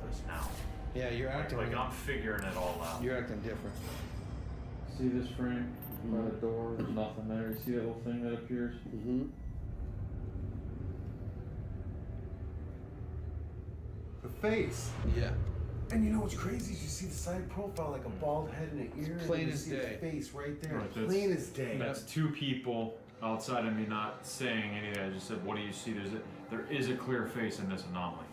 this now. Yeah, you're acting like I'm figuring it all out. You're acting different. See this frame by the door? There's nothing there. You see that little thing that appears? Mm-hmm. The face. Yeah. And you know what's crazy is you see the side profile like a bald head and an ear. Plain and as you see day. the face right there. Right, Plain as day. That's two people outside of me not saying anything. I just said, what do you see? There is a clear face in this anomaly.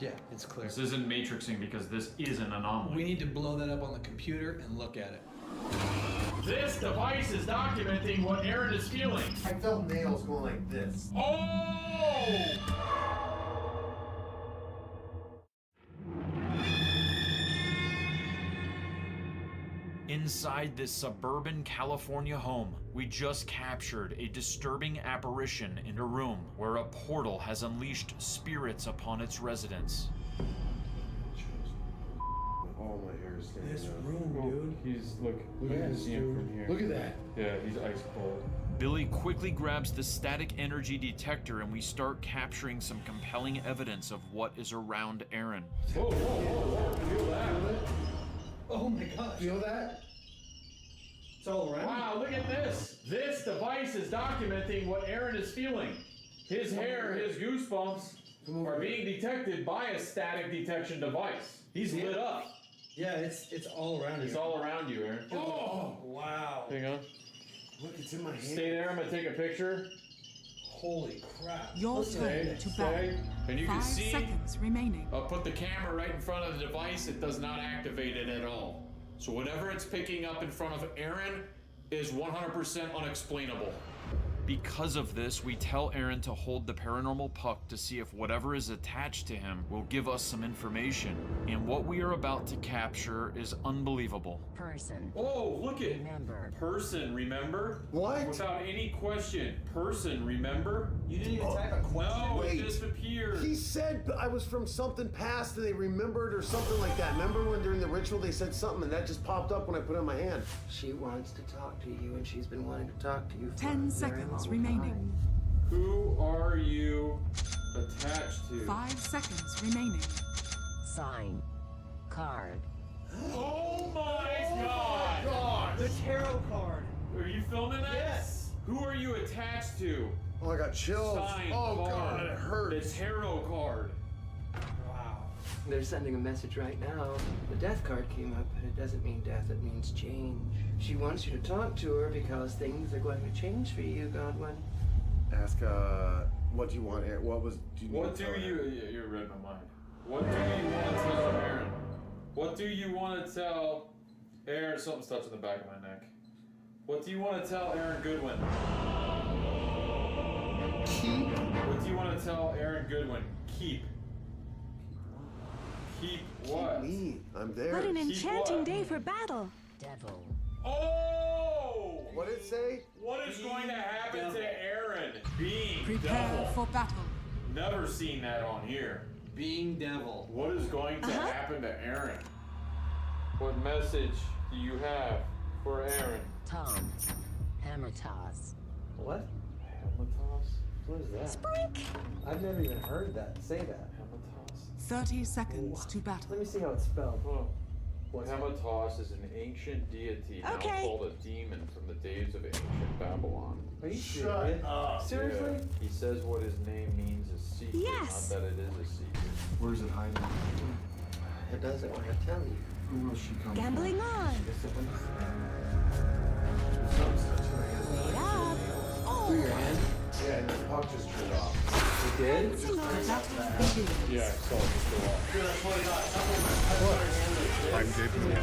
Yeah, it's clear. This isn't matrixing because this is an anomaly. We need to blow that up on the computer and look at it. This device is documenting what Aaron is feeling. I felt nails going like this. Oh! Inside this suburban California home, we just captured a disturbing apparition in a room where a portal has unleashed spirits upon its residents. All my hair is standing This up. room, dude. Look at Yes, him dude. from here. Look at that. Yeah, he's ice cold. Billy quickly grabs the static energy detector and we start capturing some compelling evidence of what is around Aaron. Whoa, feel that? Oh my gosh. Feel that? It's all around. Wow, look at this. This device is documenting what Aaron is feeling. His hair, his goosebumps are being detected by a static detection device. He's lit up. Yeah, it's all around you. It's all around you, Aaron. Oh, wow. Hang on. Look, it's in my hand. Stay there, I'm gonna take a picture. Holy crap. Your turn to battle. And you can 5 see, seconds remaining. I'll put the camera right in front of the device. It does not activate it at all. So whatever it's picking up in front of Aaron is 100% unexplainable. Because of this, we tell Aaron to hold the paranormal puck to see if whatever is attached to him will give us some information. And what we are about to capture is unbelievable. Person. Oh, look it! Remember. Person, remember? What? Without any question. Person, remember? You didn't even type a question? No, Wait. it disappeared. He said I was from something past and they remembered or something like that. Remember when during the ritual they said something and that just popped up when I put it in my hand? She wants to talk to you, and she's been wanting to talk to you for 10 a very seconds long remaining. time. Who are you attached to? 5 seconds remaining. Sign. Card. Oh my God! The tarot card. Are you filming that? Yes. Who are you attached to? Oh, I got chills. Signed Oh card. God, it hurts. The tarot card. Wow. They're sending a message right now. The death card came up, but it doesn't mean death, it means change. She wants you to talk to her because things are going to change for you, Godwin. Ask, what do you want, Aaron? What do you What do you... You read my mind. What do you want to tell Aaron? What do you want to tell... Aaron, something's touching the back of my neck. What do you want to tell Aaron Goodwin? Keep. What do you want to tell Aaron Goodwin? Keep. Keep what? Me. I'm there. What an Keep enchanting what? day for battle. Devil. Oh! What did it say? What is going to happen to Aaron? Being Prepare devil. for battle. Never seen that on here. Being devil. What is going to happen to Aaron? What message do you have for Aaron? Tom. Hammer toss. What? Hamatos? What is that? Sprink! I've never even heard that. Say that. Hamatos? 30 seconds to Let battle. me see how it's spelled. Oh. What's it? Hamatos is an ancient deity now Okay. called a demon from the days of ancient Babylon. Are you Shut serious? up. Seriously? Yeah. He says what his name means is secret, Yes. not that it is a secret. Where's it hiding? It doesn't want to tell you. Who will she come Gambling on. Something's touching my hand. Wait up. Through your Oh, hand? Yeah, and the puck just turned off. You did? dancing on. The battle begins. Yeah, I saw it just go off. I'm Gabriel.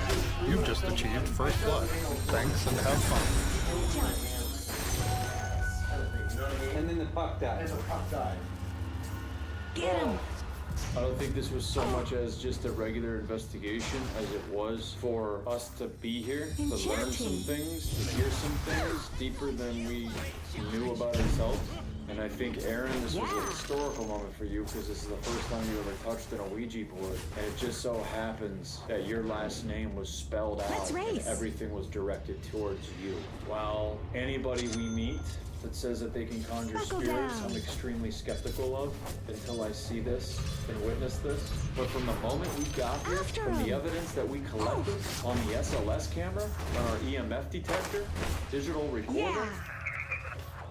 You've just achieved first blood. Thanks and have fun. And then the puck died. And the puck died. Get him. I don't think this was so much as just a regular investigation as it was for us to be here, to learn some Enchanting. things, to hear some things deeper than we knew about ourselves. And I think, Aaron, this was a historical moment for you because this is the first time you ever touched an Ouija board. And it just so happens that your last name was spelled out and everything was directed towards you. Well, anybody we meet that says that they can conjure spirits, I'm extremely skeptical of until I see this and witness this. But from the moment we got here, from the evidence that we collected on the SLS camera, on our EMF detector, digital recorder,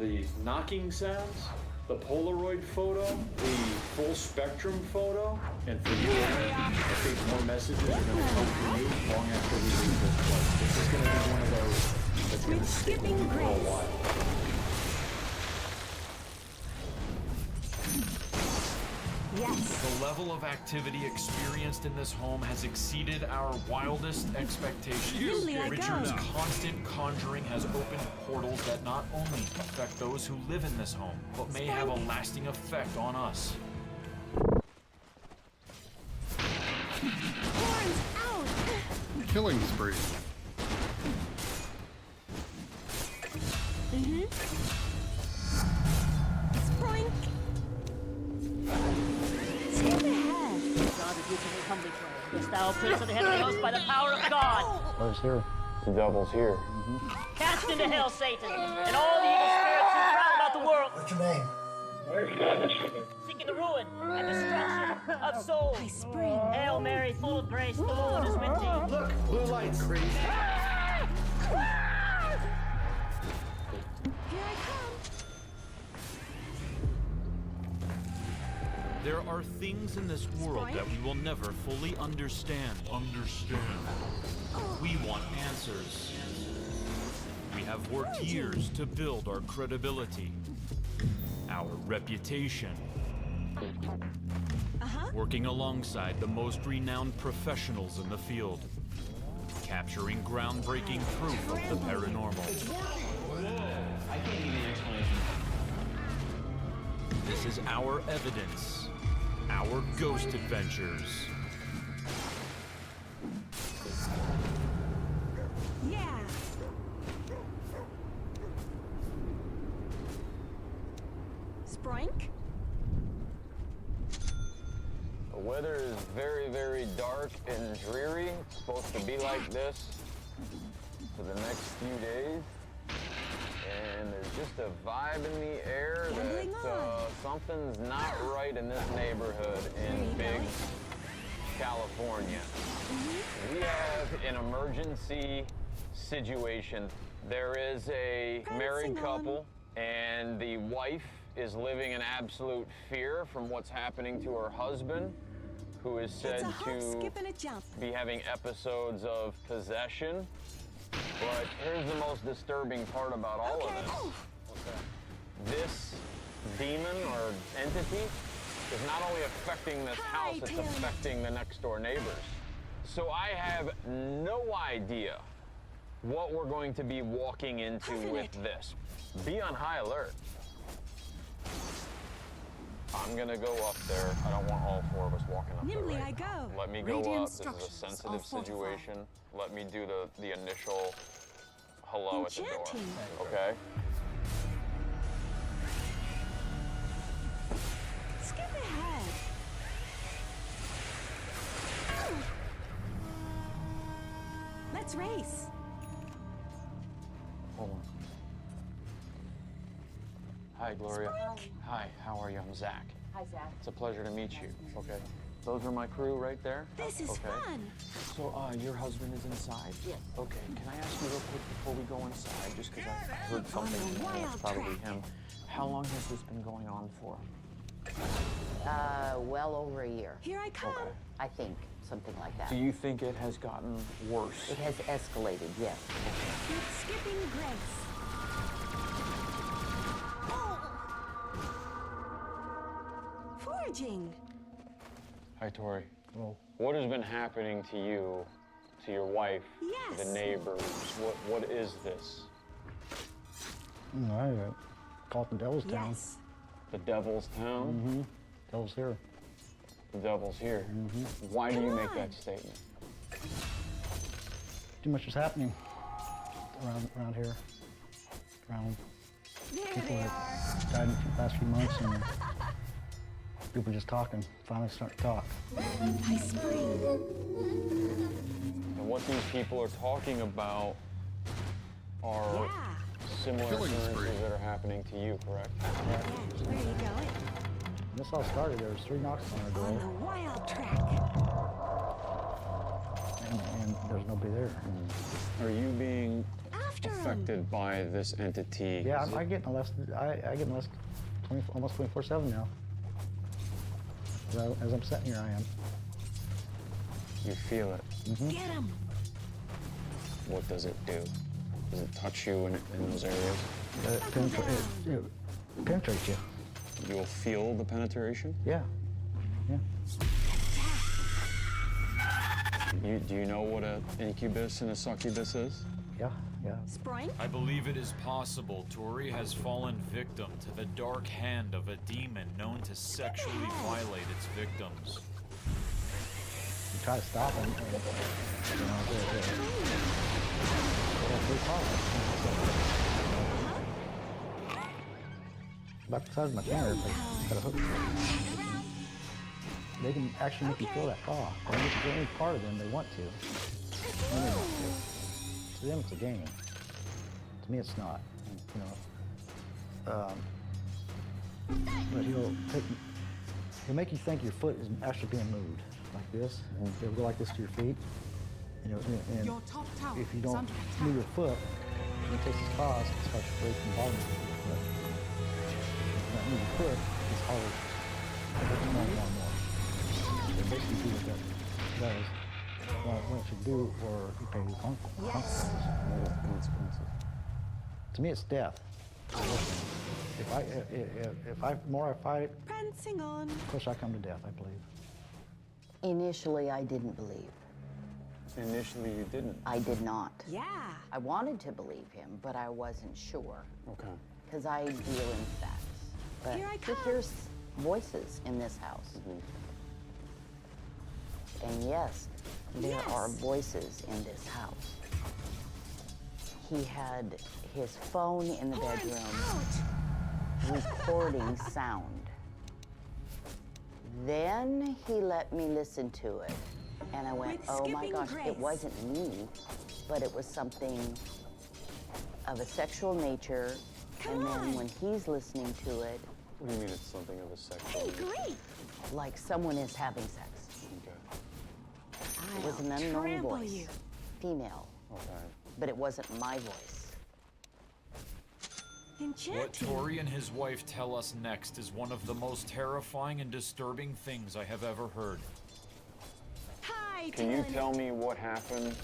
the knocking sounds, the Polaroid photo, the full spectrum photo, and for you, Aaron, I think more messages are going to come from you long after we leave this place. This is going to be one of those that's going to stick with you for a while. The level of activity experienced in this home has exceeded our wildest expectations. Richard's constant conjuring has opened portals that not only affect those who live in this home, but may have a lasting effect on us. Killing spree. Sproink. Skip ahead. God is using me humbly pray. Dost thou, Prince of the Heavenly Host, by the power of God. Who's here? The devil's here. Cast into hell, Satan, and all the evil spirits who prowl about the world. What's your name? Seeking the ruin and destruction of souls. I spring. Hail Mary, full of grace, the Lord is with thee. Look, blue lights, crazy. Here I come. There are things in this world that we will never fully understand. We want answers. We have worked years to build our credibility, our reputation, working alongside the most renowned professionals in the field, capturing groundbreaking proof of the paranormal. I can't give you an explanation. This is our evidence, our ghost adventures. Yeah. Sproink. The weather is very, very dark and dreary. It's supposed to be like this for the next few days. And there's just a vibe in the air that something's not right in this neighborhood in big California. We have an emergency situation. There is a married couple, and the wife is living in absolute fear from what's happening to her husband, who is said to be having episodes of possession. But here's the most disturbing part about all of this. This demon or entity is not only affecting this house, it's affecting the next door neighbors. So I have no idea what we're going to be walking into with this. Be on high alert. I'm gonna go up there. I don't want all four of us walking up Nimbly there I right go. now. Let me go Radiant up. This is a sensitive are fortified. situation. Let me do the initial hello at the door. Enchanting. Okay? Skip ahead. Let's race. Hold on. Hi, Gloria. Hi, how are you? I'm Zach. Hi, Zach. It's a pleasure to meet you. Okay. Those are my crew right there. This is fun. So, your husband is inside? Yes. Okay, can I ask you real quick before we go inside, just because I heard something, and it's probably him. How long has this been going on for? Well over a year. Here I come. Okay. I think, something like that. Do you think it has gotten worse? It has escalated, yes. With skipping grace. Foraging. Hi, Tori. Well, what has been happening to you, to your wife, Yes. the neighbors? What is this? I call it the Devil's Town. Yes. The Devil's Town? Mm-hmm. Devil's here. The Devil's here. Mm-hmm. Why do you make that statement? Too much is happening around here. Around people that died in the last few months, and people just talking, finally starting to talk. I spring. And what these people are talking about are similar occurrences that are happening to you, correct? Where are you going? When this all started, there was 3 knocks on the On door, the wild track. and there's nobody there. Are you being After 'em. affected by this entity? Yeah, I get molested. I get molested almost 24/7 now. As I'm sitting here, I am. You feel it. Get him. What does it do? Does it touch you in those areas? It penetrates you. You'll feel the penetration? Yeah. Yeah. Do you know what an incubus and a succubus is? Yeah. Yeah. Spring. I believe it is possible Tori has fallen victim to the dark hand of a demon known to sexually violate its victims. You try to stop them, and, you know, they're about the size of my finger, they got a hook. They can actually make you feel that paw. Or any part of them they want to. When they want to. To them, it's a game. To me, it's not. You know. But he'll make you think your foot is actually being moved, like this. He'll go like this to your feet. You know, and Your top tower if you is don't under attack. move your foot, he takes his paws and starts to break the bottom of your foot. If you don't move your foot, it's harder. It hurts more and more and more. So basically do what that does. What it should do, or you pay the consequences. To me, it's death. If I fight, Prancing on. of course I come to death, I believe. Initially, I didn't believe. Initially, you didn't. I did not. Yeah. I wanted to believe him, but I wasn't sure. Okay. Because I deal in facts. But Here I to come. hear voices in this house. And yes, there are voices in this house. He had his phone in the bedroom recording sound. Then he let me listen to it. And I went, With oh my skipping gosh, grace. it wasn't me, but it was something of a sexual nature. And then when he's listening to it, What do you mean it's something of a sexual Hey, nature? great. like someone is having sex. Okay. It was an I'll unknown trample voice, you. female, Okay. but it wasn't my voice. What Enchanting. Tori and his wife tell us next is one of the most terrifying and disturbing things I have ever heard. Hi, Can you telling tell it. me what happened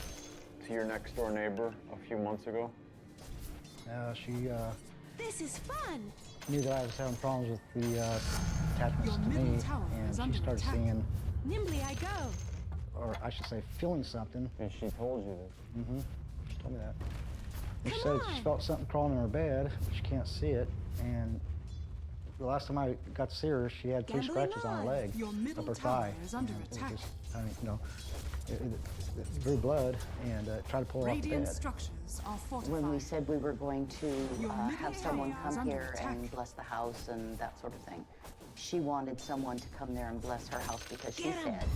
to your next door neighbor a few months ago? She This is fun. knew that I was having problems with the attachments Your to middle me, tower is and under she started attack. seeing, Nimbly I go. or I should say, feeling something. And she told you this. Mm-hmm. She told me that. And she Come said she on. felt something crawling in her bed, but she can't see it. And the last time I got to see her, she had 3 Gambling scratches on her on. leg, Your middle up her tower thigh. is under And it was attack. just, I mean, you know, it drew blood, and tried to pull her off the Radiant bed. structures are fortified. When we said we were going to Your middle have someone tower is come under here attack. and bless the house and that sort of thing, she wanted someone to come there and bless her house because she Get 'em. said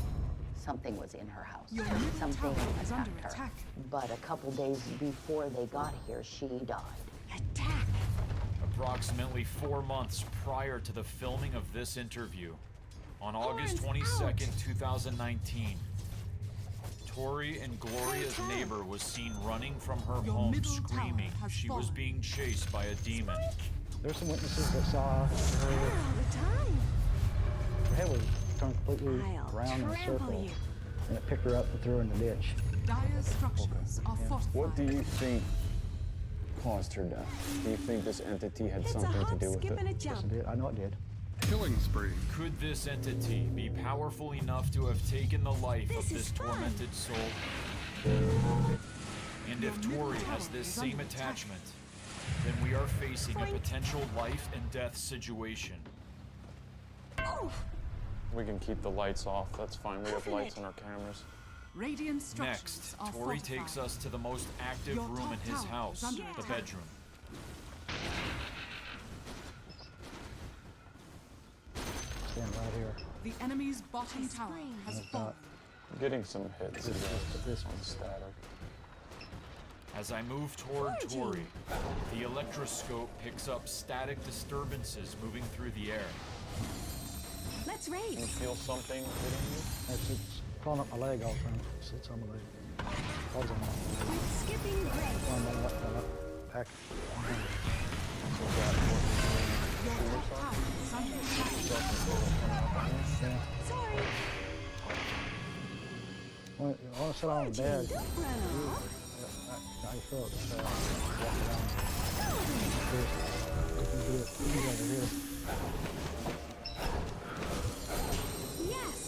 something was in her house. Your middle Something tower is under attacked her. attack. But a couple days before they got here, she died. Attack. Approximately 4 months prior to the filming of this interview, on August Horns 22nd, 2019, Tori and Gloria's Hey, Tom. neighbor was seen running from her Your home middle tower screaming has she was fallen. being chased by a demon. There's some witnesses that saw her, All the time. her head was turned completely I'll around in a trample circle, you. and it picked her up and threw her in the ditch. Dire structures are fortified. What do you think caused her death? Do you think this entity had It's a something to hop, do with skip, and it? a Yes, jump. it did. I know it did. Killing spree. Could this entity be powerful enough to have taken the life This of is this fun. tormented soul? And if Your middle Tori has tower this is same under attack. attachment, then we are facing a Frank. potential life and death situation. Oof. We can keep the lights off. That's fine. We have Cuffing lights it. on our cameras. Radiant structures Next, are Tori fortified. takes us to the most active Your room top in his tower house, is under the attack. bedroom. here. The enemy's bottom tower has I've fallen. got I'm getting some hits. this one. Static. As I move toward Tori, the electroscope picks up static disturbances moving through the air. Let's Can you race. feel something hitting you? It's crawling up my leg all the time. It's on my leg. Falls on my leg. With skipping grace. One pack. Your top tower is under attack. Yeah. Sorry. I want to sit on the bed. Don't run off. Now you feel it. Walk around. Here. You can do it. You can over here. Yes.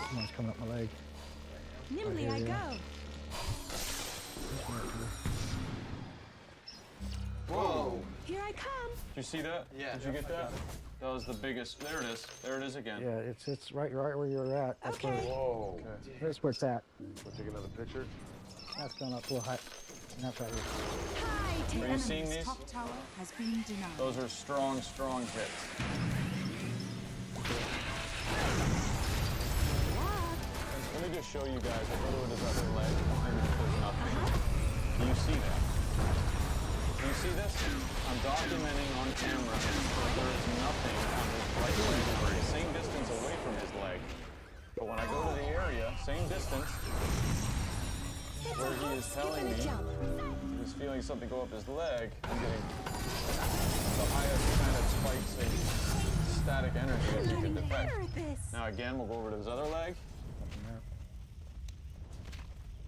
Someone's coming up my leg. Nimbly I I hear go. Whoa! Here I come. Did you see that? Yeah. Did you get that? That was the biggest. There it is. There it is again. Yeah, it's right where you're at. That's Okay. where, Whoa. that's where it's at. We'll take another picture. That's going up real high. And that's right here. Hi, The Are you seeing enemy's these? top tower has been denied. Those are strong, strong hits. Let me just show you guys. I go to his other leg. There's nothing. Do you see that? Do you see this? I'm documenting on camera that there is nothing on his right leg. I'm the same distance away from his leg. But when I go to the area, same distance, where he is telling me he's feeling something go up his leg, I'm getting the highest kind of spikes in static energy as you can detect. Now again, we'll go over to his other leg.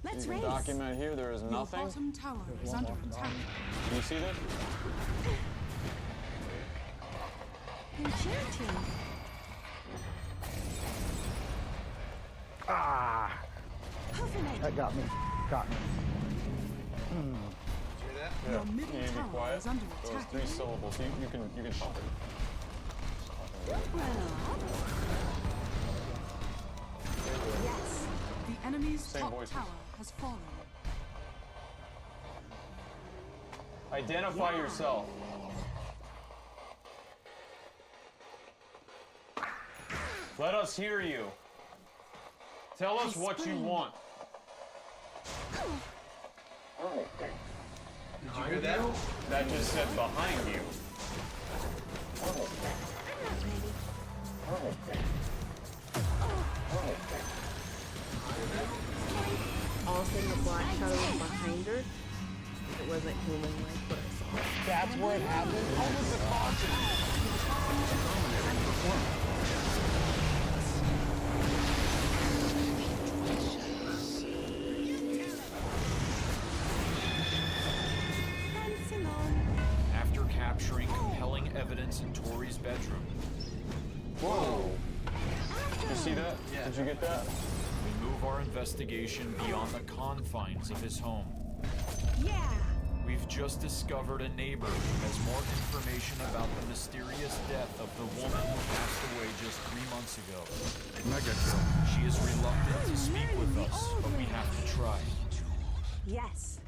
Let's You can race. document here, there is Your nothing. bottom tower is under attack. Do you see this? Enchanting. Ah! Puffin it. That got me. Got me. Your middle You need to be tower quiet. is under Those attack. 3 syllables. You can pump it. Don't run off. Yes. The enemy's Same top voices. tower has fallen. Identify yourself. Let us hear you. Tell us what you want. Did you hear that? That just said behind you. I'm not ready. All of a sudden the black shadow was behind her. It wasn't human like what I saw. That's where it happened? What was the caution? Dancing on. After capturing compelling evidence in Tori's bedroom, Whoa. Did you see that? Yeah. Did you get that? we move our investigation beyond the confines of his home. Yeah. We've just discovered a neighbor who has more information about the mysterious death of the woman who passed away just 3 months ago. Mega kill. She is reluctant to speak with us, but we have to try. Yes.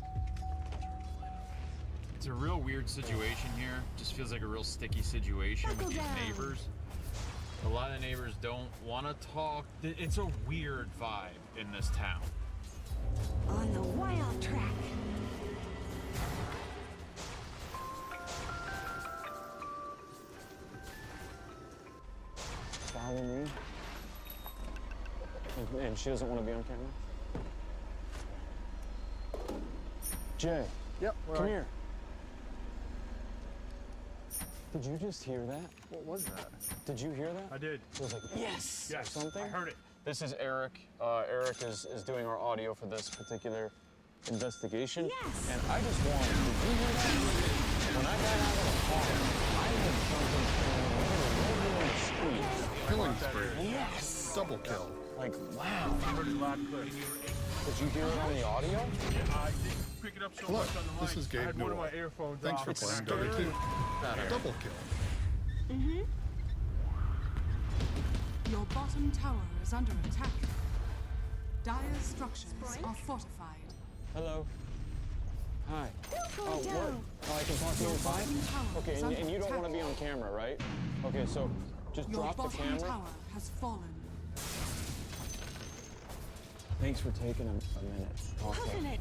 It's a real weird situation here. Just feels like a real sticky situation with these neighbors. A lot of neighbors don't want to talk. It's a weird vibe in this town. On the wild track. Follow me. And she doesn't want to be on camera? Jay. Yep. Come here. Did you just hear that? What was that? Did you hear that? I did. It was like, yes! Yes, Or something? I heard it. This is Eric. Eric is doing our audio for this particular investigation. Yes. And I just wanted, did you hear that? When I got out of the car, I heard something literally over the street. Killing spree. Yes! Double kill. Like, wow. I heard it loud and clear. Did you hear it on the audio? I didn't pick it up so much on the mic. This is Gabe I had one of my earphones Thanks off. For playing Dota 2. Double kill. Mm-hmm. Your bottom tower is under attack. Dire structures are fortified. Hello. Hi. Don't go Oh, what? down. Oh, I can talk to you Your inside? bottom tower Okay, is and under you don't want to attack. be on camera, right? Okay, so just Your drop the bottom camera. tower has fallen. Thanks for taking a minute. Open it.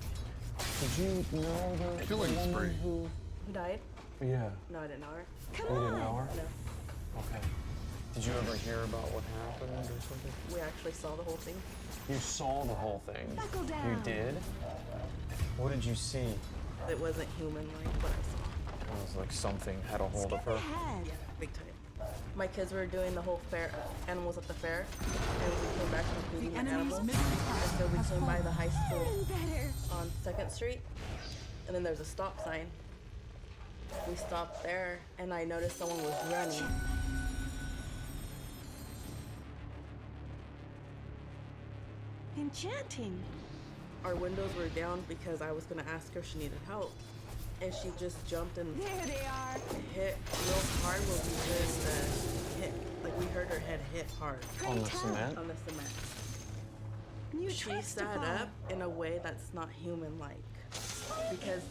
Did you know the Killing woman spree. who... Who died? Yeah. No, I didn't know her. Come You didn't on. know her? No. Okay. Did you ever hear about what happened or something? We actually saw the whole thing. You saw the whole thing. Buckle down. You did? What did you see? It wasn't human like what I saw. It was like something had a hold of her. Head. Yeah, big time. My kids were doing the whole fair, animals at the fair, and we came back from feeding the enemy's animals. middle And so we has came by fallen. the high school Better. on 2nd Street, and then there's a stop sign. We stopped there, and I noticed someone was running. Enchanting. Our windows were down because I was gonna ask her if she needed help, and she just jumped and There they are. hit real hard where we just hit, like we heard her head hit hard. On the cement? On the cement. New She tricks to sat follow. up in a way that's not human-like, because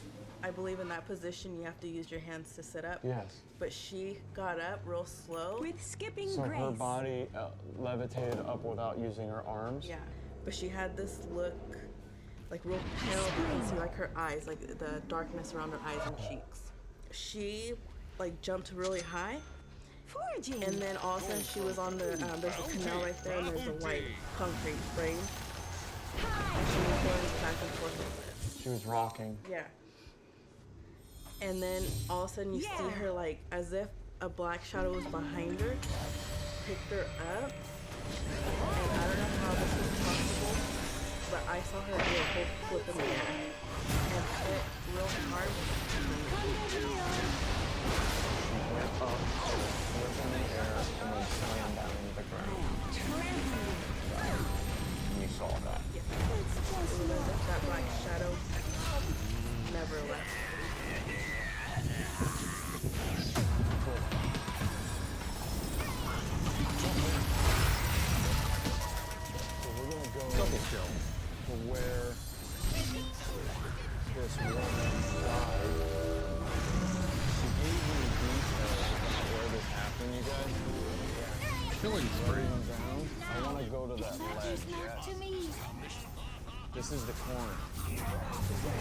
I believe in that position you have to use your hands to sit up. Yes. But she got up real slow. With skipping So grace. her body levitated up without using her arms? Yeah, but she had this look, like real pale. You can see like her eyes, like the darkness around her eyes and cheeks. She like jumped really high, Foraging. and then all of a sudden she was on the there's a canal right there, and there's a white concrete frame, and she was going back and forth with it. She was rocking. Yeah. And then all of a sudden you see her like as if a black shadow was behind her, picked her up, and I don't know how this was possible, but I saw her do a whole flip in the air and hit real hard. She went up, flipped in the air, and then slammed down into the ground. And you saw that. Yeah. It was as if that black shadow never left. So we're gonna go to where this woman died. She gave me details about where this happened, you guys. Killing spree. Down. I want to go to that ledge. Not to me. This is the corner.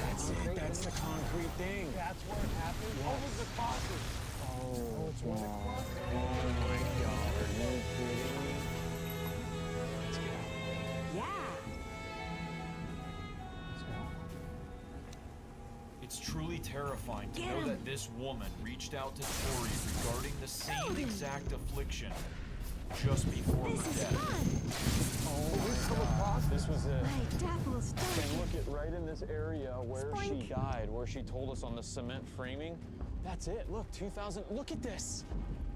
That's it. That's the concrete thing. That's where it happened. What was the crosses? Oh, it's wow. Oh my God. Are you kidding me? Let's go. Yeah. Let's go. It's truly terrifying to know that this woman reached out to Tori regarding the same exact affliction just before her death. Oh my God. This was it. My death will start. And look at right in this area where she Spoink. died, where she told us on the cement framing. That's it. Look, 2000. Look at this.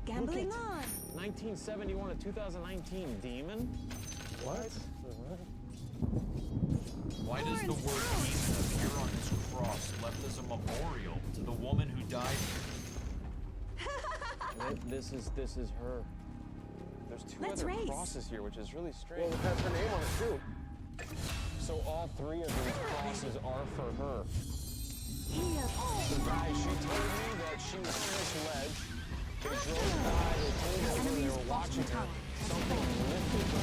Gambling Look on. 1971 to 2019. Demon. What? Why does the word demon appear on this cross left as a memorial to the woman who died here? This is her. There's two Let's other race. crosses here, which is really strange. Well, it has her name on it too. So all three of these crosses are for her. Here. The guy, she told me that she was on this ledge. They drove by, they pulled over, they were watching her. Something lifted her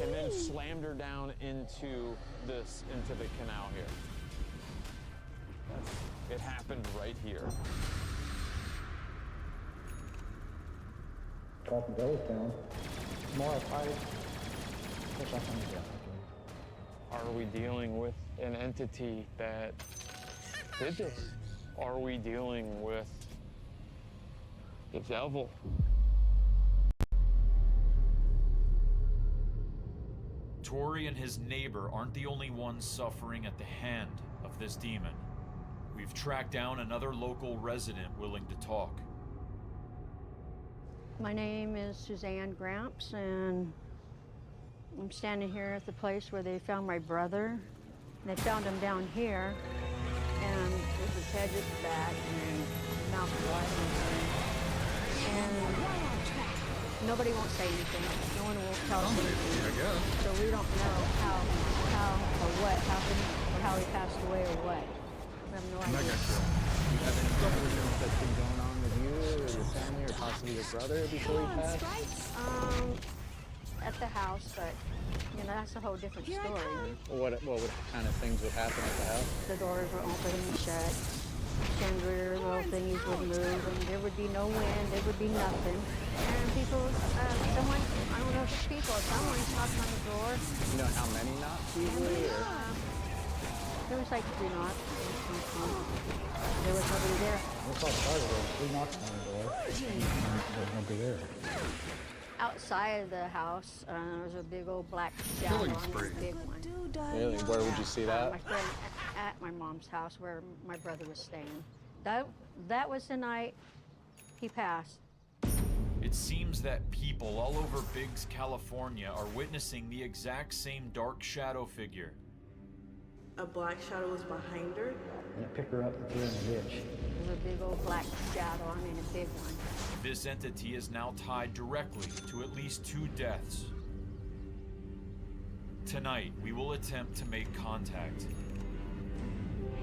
and then slammed her down into the canal here. It happened right here. Tracking goes down. More I push up on the ground. Are we dealing with an entity that did this? Are we dealing with the devil? Tori and his neighbor aren't the only ones suffering at the hand of this demon. We've tracked down another local resident willing to talk. My name is Suzanne Gramps, and I'm standing here at the place where they found my brother. They found him down here, and with his head just back and mouth wide open. And nobody won't say anything. No one will tell us anything. I guess. So we don't know how or what happened or how he passed away or what. We have no And I idea. got you. Do you have any questions that's been going on with you or your family or possibly your brother before he passed? At the house, but you know that's a whole different story. What kind of things would happen at the house? The doors were open and shut. Chandelier little thingies would move, and there would be no wind. There would be nothing. And people, someone, I don't know if it's people, someone's knocking on the door. You know how many knots usually? Or? There was like 3 knocks. There was nobody there. What's all part of it? 3 knocks on the door. There's nobody there. Outside of the house, there was a big old black shadow Killing on spree. this big one. Really? Where would you see that? My friend at my mom's house where my brother was staying. That was the night he passed. It seems that people all over Biggs, California are witnessing the exact same dark shadow figure. A black shadow was behind her. And it picked her up and threw her in the ditch. There was a big old black shadow, I mean a big one. This entity is now tied directly to at least 2 deaths. Tonight, we will attempt to make contact.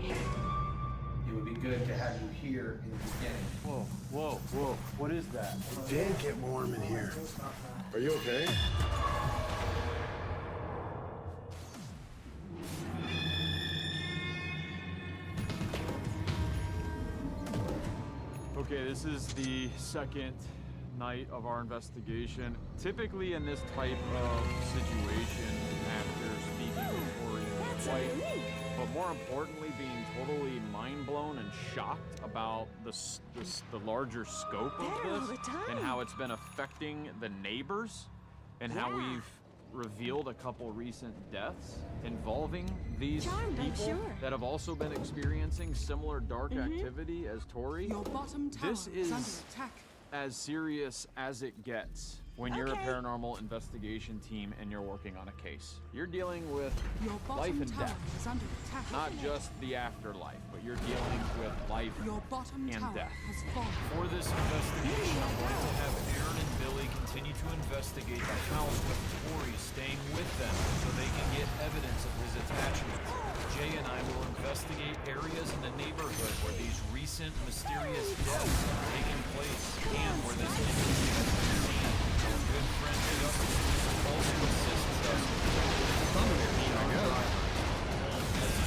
It would be good to have you here in the beginning. Whoa. What is that? It did get warm in here. Are you okay? Okay, this is the second night of our investigation. Typically in this type of situation, after speaking with Tori and his wife, but more importantly, being totally mind blown and shocked about the larger scope of this and how it's been affecting the neighbors and how we've revealed a couple recent deaths involving these people that have also been experiencing similar dark activity as Tori. Your bottom tower This is under is attack. as serious as it gets when you're a paranormal investigation team and you're working on a case. You're dealing with Your life bottom and tower death. is under attack. Not just the afterlife, but you're dealing with life Your bottom and tower death. has fallen. For this investigation, I'm going to have Aaron and Billy continue to investigate the house with Tori staying with them so they can get evidence of his attachment. Jay and I will investigate areas in the neighborhood where these recent mysterious deaths have taken place and where this entity has been seen. Our good friend Justin also assists us as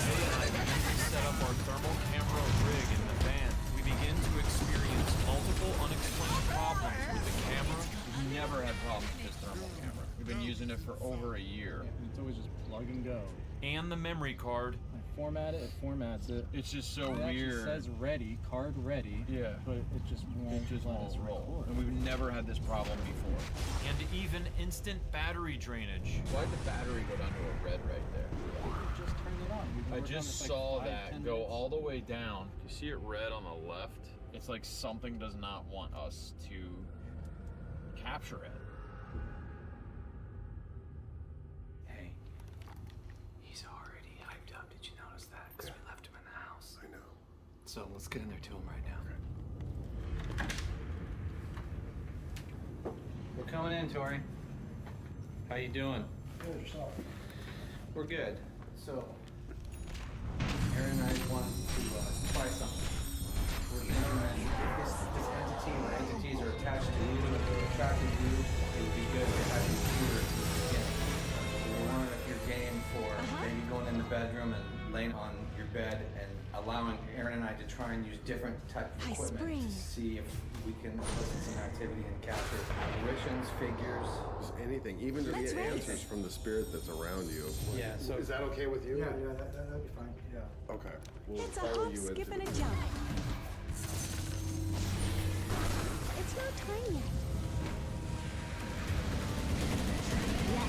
Jay and I begin to set up our thermal camera rig in the van. We begin to experience multiple unexplained problems with the camera. We've never had problems with this thermal camera. We've been using it for over a year. It's always just plug and go. And the memory card. I format it, it formats it. It's just so It actually weird. says ready, card ready. Yeah. But it just won't let us roll. record. And we've never had this problem before. And even instant battery drainage. Why'd the battery go down to a red right there? Just turn it on. We've been I working on just this like saw 5, that 10 go minutes. all the way down. You see it red on the left? It's like something does not want us to capture it. Hey, he's already hyped up. Did you notice that? Because we left him in the house. I know. So let's get in there to him right now. We're coming in, Tori. How you doing? Good, yourself. We're good. So, Aaron and I want to try something. We're thinking that if this entity or entities are attached to you, if they're attracted to you, it would be good to have you here to begin. So we wanted your game for maybe going in the bedroom and laying on your bed and allowing Aaron and I to try and use different types of equipment to see if we can elicit some activity and capture apparitions, figures. Just anything, even to get answers from the spirit that's around you. Yeah, so Is that okay with you? Yeah, that'd be fine. Yeah. Okay. We'll It's a follow hop, you skip, into and a the- jump. It's not time yet.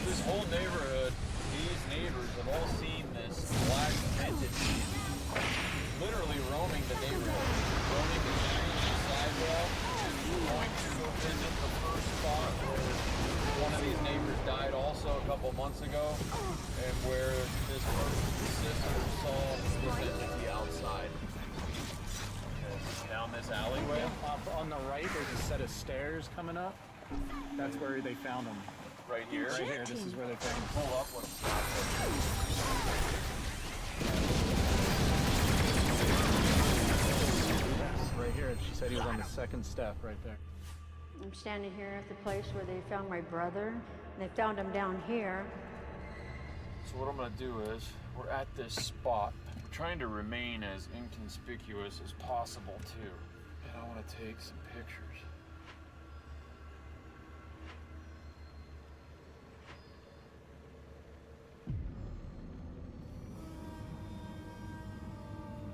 This whole neighborhood, these neighbors have all seen this black entity literally roaming the neighborhood, roaming the streets, the sidewalk, going to go visit the first spot where one of these neighbors died also a couple months ago, and where this person's sister saw this entity outside. Down this alleyway. On the right, there's a set of stairs coming up. That's where they found him. right here. Right here, this is where they found him. Pull up what Right here, she said he was on the second step right there. I'm standing here at the place where they found my brother. They found him down here. So what I'm gonna do is, we're at this spot. We're trying to remain as inconspicuous as possible too. And I wanna take some pictures.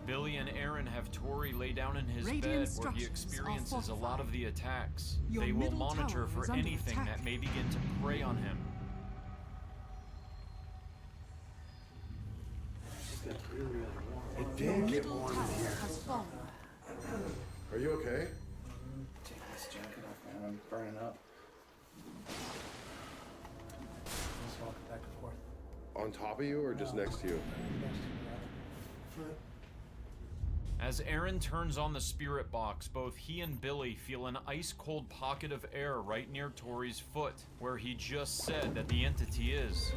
Billy and Aaron have Tori lay down in his Radiant bed where he structures are experiences a lot fortified. of the attacks. Your They will middle monitor tower for is under anything attack. that may begin to prey on him. It did get warm in here. Has fallen. Are you okay? Take this jacket off, man. I'm burning up. Just walking back and forth. On top of you or just next to you? As Aaron turns on the spirit box, both he and Billy feel an ice-cold pocket of air right near Tori's foot, where he just said that the entity is.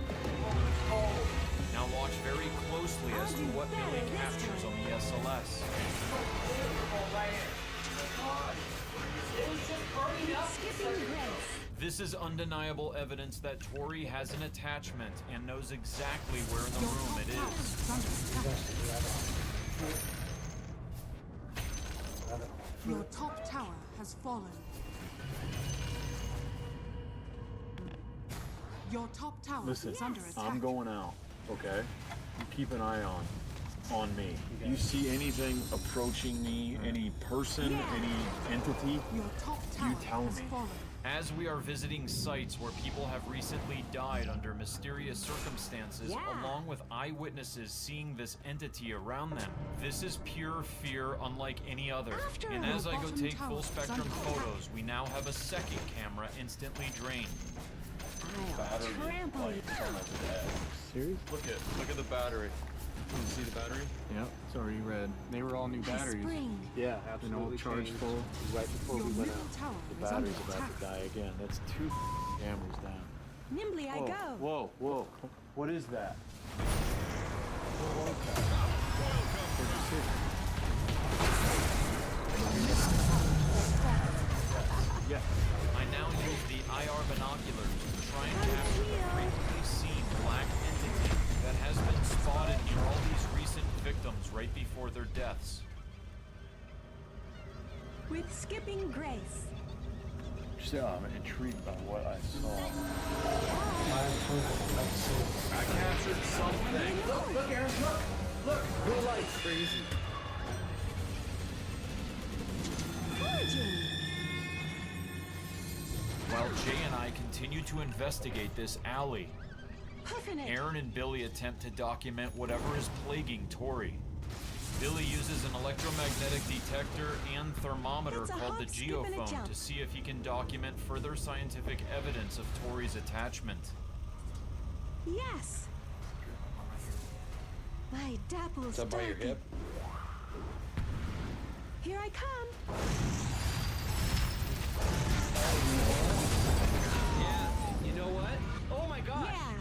Now watch very closely as to what Billy captures on the SLS. This is undeniable evidence that Tori has an attachment and knows exactly where in the room it is. Your top tower has fallen. Your top tower Listen, is under attack. I'm going out, okay? You keep an eye on me. You see anything approaching me, any person, any entity, Your top tower you tell has me. fallen. As we are visiting sites where people have recently died under mysterious circumstances, along with eyewitnesses seeing this entity around them, this is pure fear unlike any other. And as I go take full spectrum photos, we now have a second camera instantly drained. Serious? Look at the battery. Can you see the battery? Yep, it's already red. They were all new batteries. Yeah, Been all absolutely. charged changed. full. Right before Your we went middle out. tower The is under battery's about attack. to die again. That's 2 cameras down. Nimbly I go. Whoa, whoa. What is that? Yeah. I now use the IR binoculars to try and capture the frequently seen black entity that has been spotted near all these recent victims right before their deaths. With skipping grace. Still, I'm intrigued by what I saw. I captured something. Look, Aaron, look! Look! Blue light's crazy. While Jay and I continue to investigate this alley, Aaron and Billy attempt to document whatever is plaguing Tori. Billy uses an electromagnetic detector and thermometer called the geophone to see if he can document further scientific evidence of Tori's attachment. Yes. My dapple's Is that by your darky. hip? Here I come. Yeah, you know what? Oh my gosh! Yeah.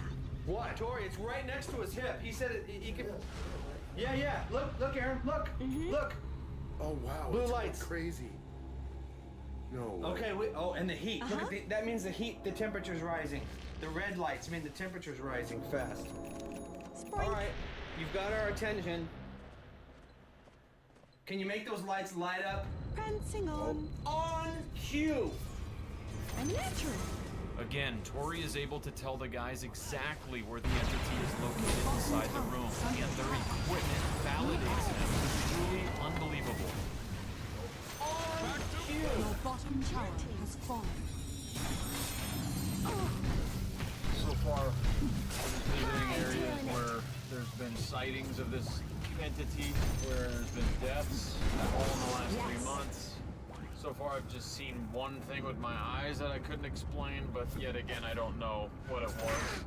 What? Tori, it's right next to his hip. He said he could. Yeah. Look, Aaron. Look. Look. Oh wow. Blue it's lights. Crazy. No way. Okay. And the heat. Look at that means the temperature's rising. The red lights mean the temperature's rising fast. All right, you've got our attention. Can you make those lights light up? Prancing on. On cue. I'm natural. Again, Tori is able to tell the guys exactly where the entity is located inside the room, and their equipment validates them. Truly unbelievable. Your bottom tower has fallen. So far, visiting areas where there's been sightings of this entity, where there's been deaths all in the last 3 months. So far, I've just seen one thing with my eyes that I couldn't explain, but yet again, I don't know what it was.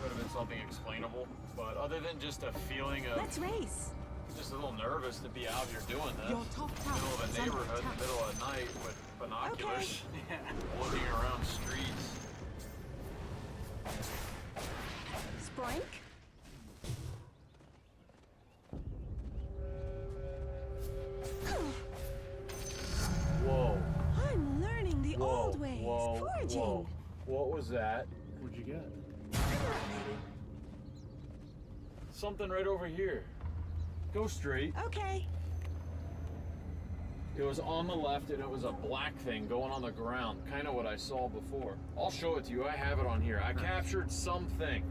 Could have been something explainable, but other than just a feeling of Let's race. just a little nervous to be out here doing this. Your top tower Middle of is a under neighborhood, in attack. the middle of the night with binoculars, looking around streets. The old ways. Foraging. Whoa. What was that? What'd you get? Something right over here. Go straight. Okay. It was on the left and it was a black thing going on the ground. Kind of what I saw before. I'll show it to you. I have it on here. I captured something.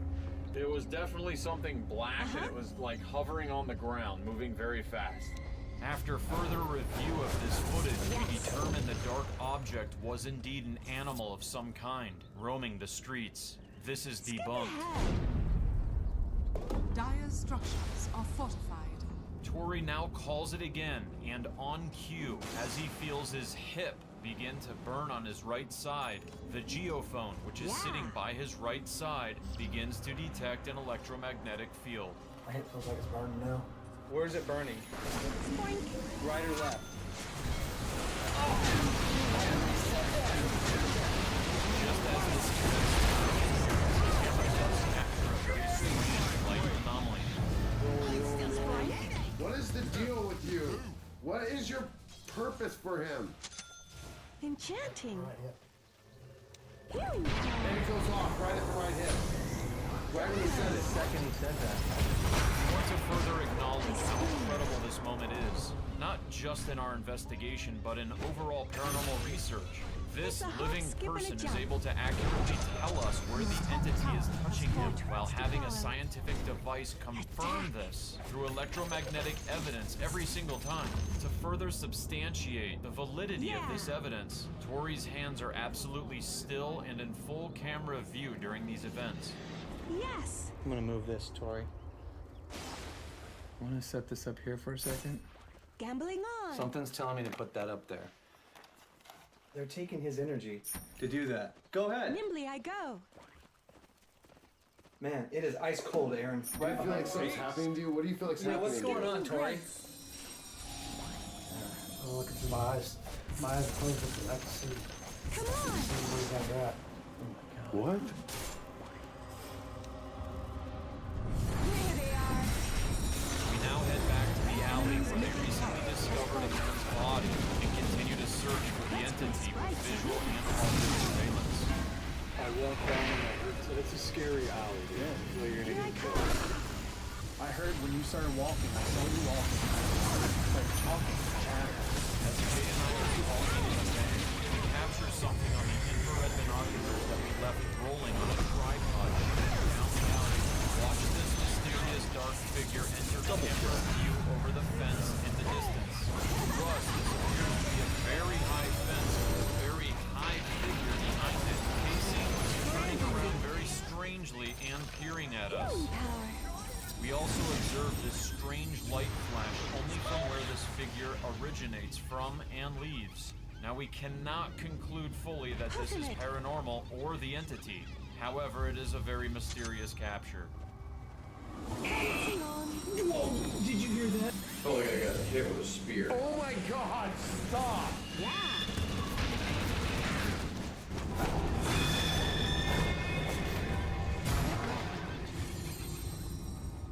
It was definitely something black and it was like hovering on the ground, moving very fast. After further review of this footage, we determined the dark object was indeed an animal of some kind, roaming the streets. This is debunked. Dire's structures are fortified. Tori now calls it again, and on cue, as he feels his hip begin to burn on his right side, the geophone, which is sitting by his right side, begins to detect an electromagnetic field. My hip feels like it's burning now. Where's it burning? Right or left? Just as this the camera does capture a very strange light anomaly. What is the deal with you? What is your purpose for him? Enchanting. And it goes off right at the right hip. Right when he said it. Second he said that. We want to further acknowledge how incredible this moment is, not just in our investigation, but in overall paranormal research. This living person is able to accurately tell us where the entity is touching him, while having a scientific device confirm this through electromagnetic evidence every single time. To further substantiate the validity of this evidence, Tori's hands are absolutely still and in full camera view during these events. Yes. I'm gonna move this, Tori. I want to set this up here for a second. Gambling on. Something's telling me to put that up there. They're taking his energy to do that. Go ahead. Nimbly I go. Man, it is ice cold, Aaron. Do you feel like something's happening to you? What do you feel like Yeah, happening what's to you? going on, Tori? I'm looking through my eyes. My eyes are closed, but I can see. Come on. Where's that at? Oh my god. What? There they are. We now head back to the alley where they recently discovered a man's body and continue to search for the entity with visual and audio surveillance. I walked down and I heard it's a scary alley, dude. Yeah. Where you're gonna get killed. I heard when you started walking, I saw you walking. Like talking, chatter. As Jay and I are talking in the van, we capture something on the infrared binoculars that we left rolling on a tripod down the alley. Watch this mysterious dark figure enter camera view over the fence in the distance. To us, this appears to be a very high fence with a very high figure behind it, pacing, turning around very strangely and peering at us. We also observe this strange light flash only from where this figure originates from and leaves. Now we cannot conclude fully that this is paranormal or the entity. However, it is a very mysterious capture. Whoa, did you hear that? Oh, like I got hit with a spear. Oh my god, stop!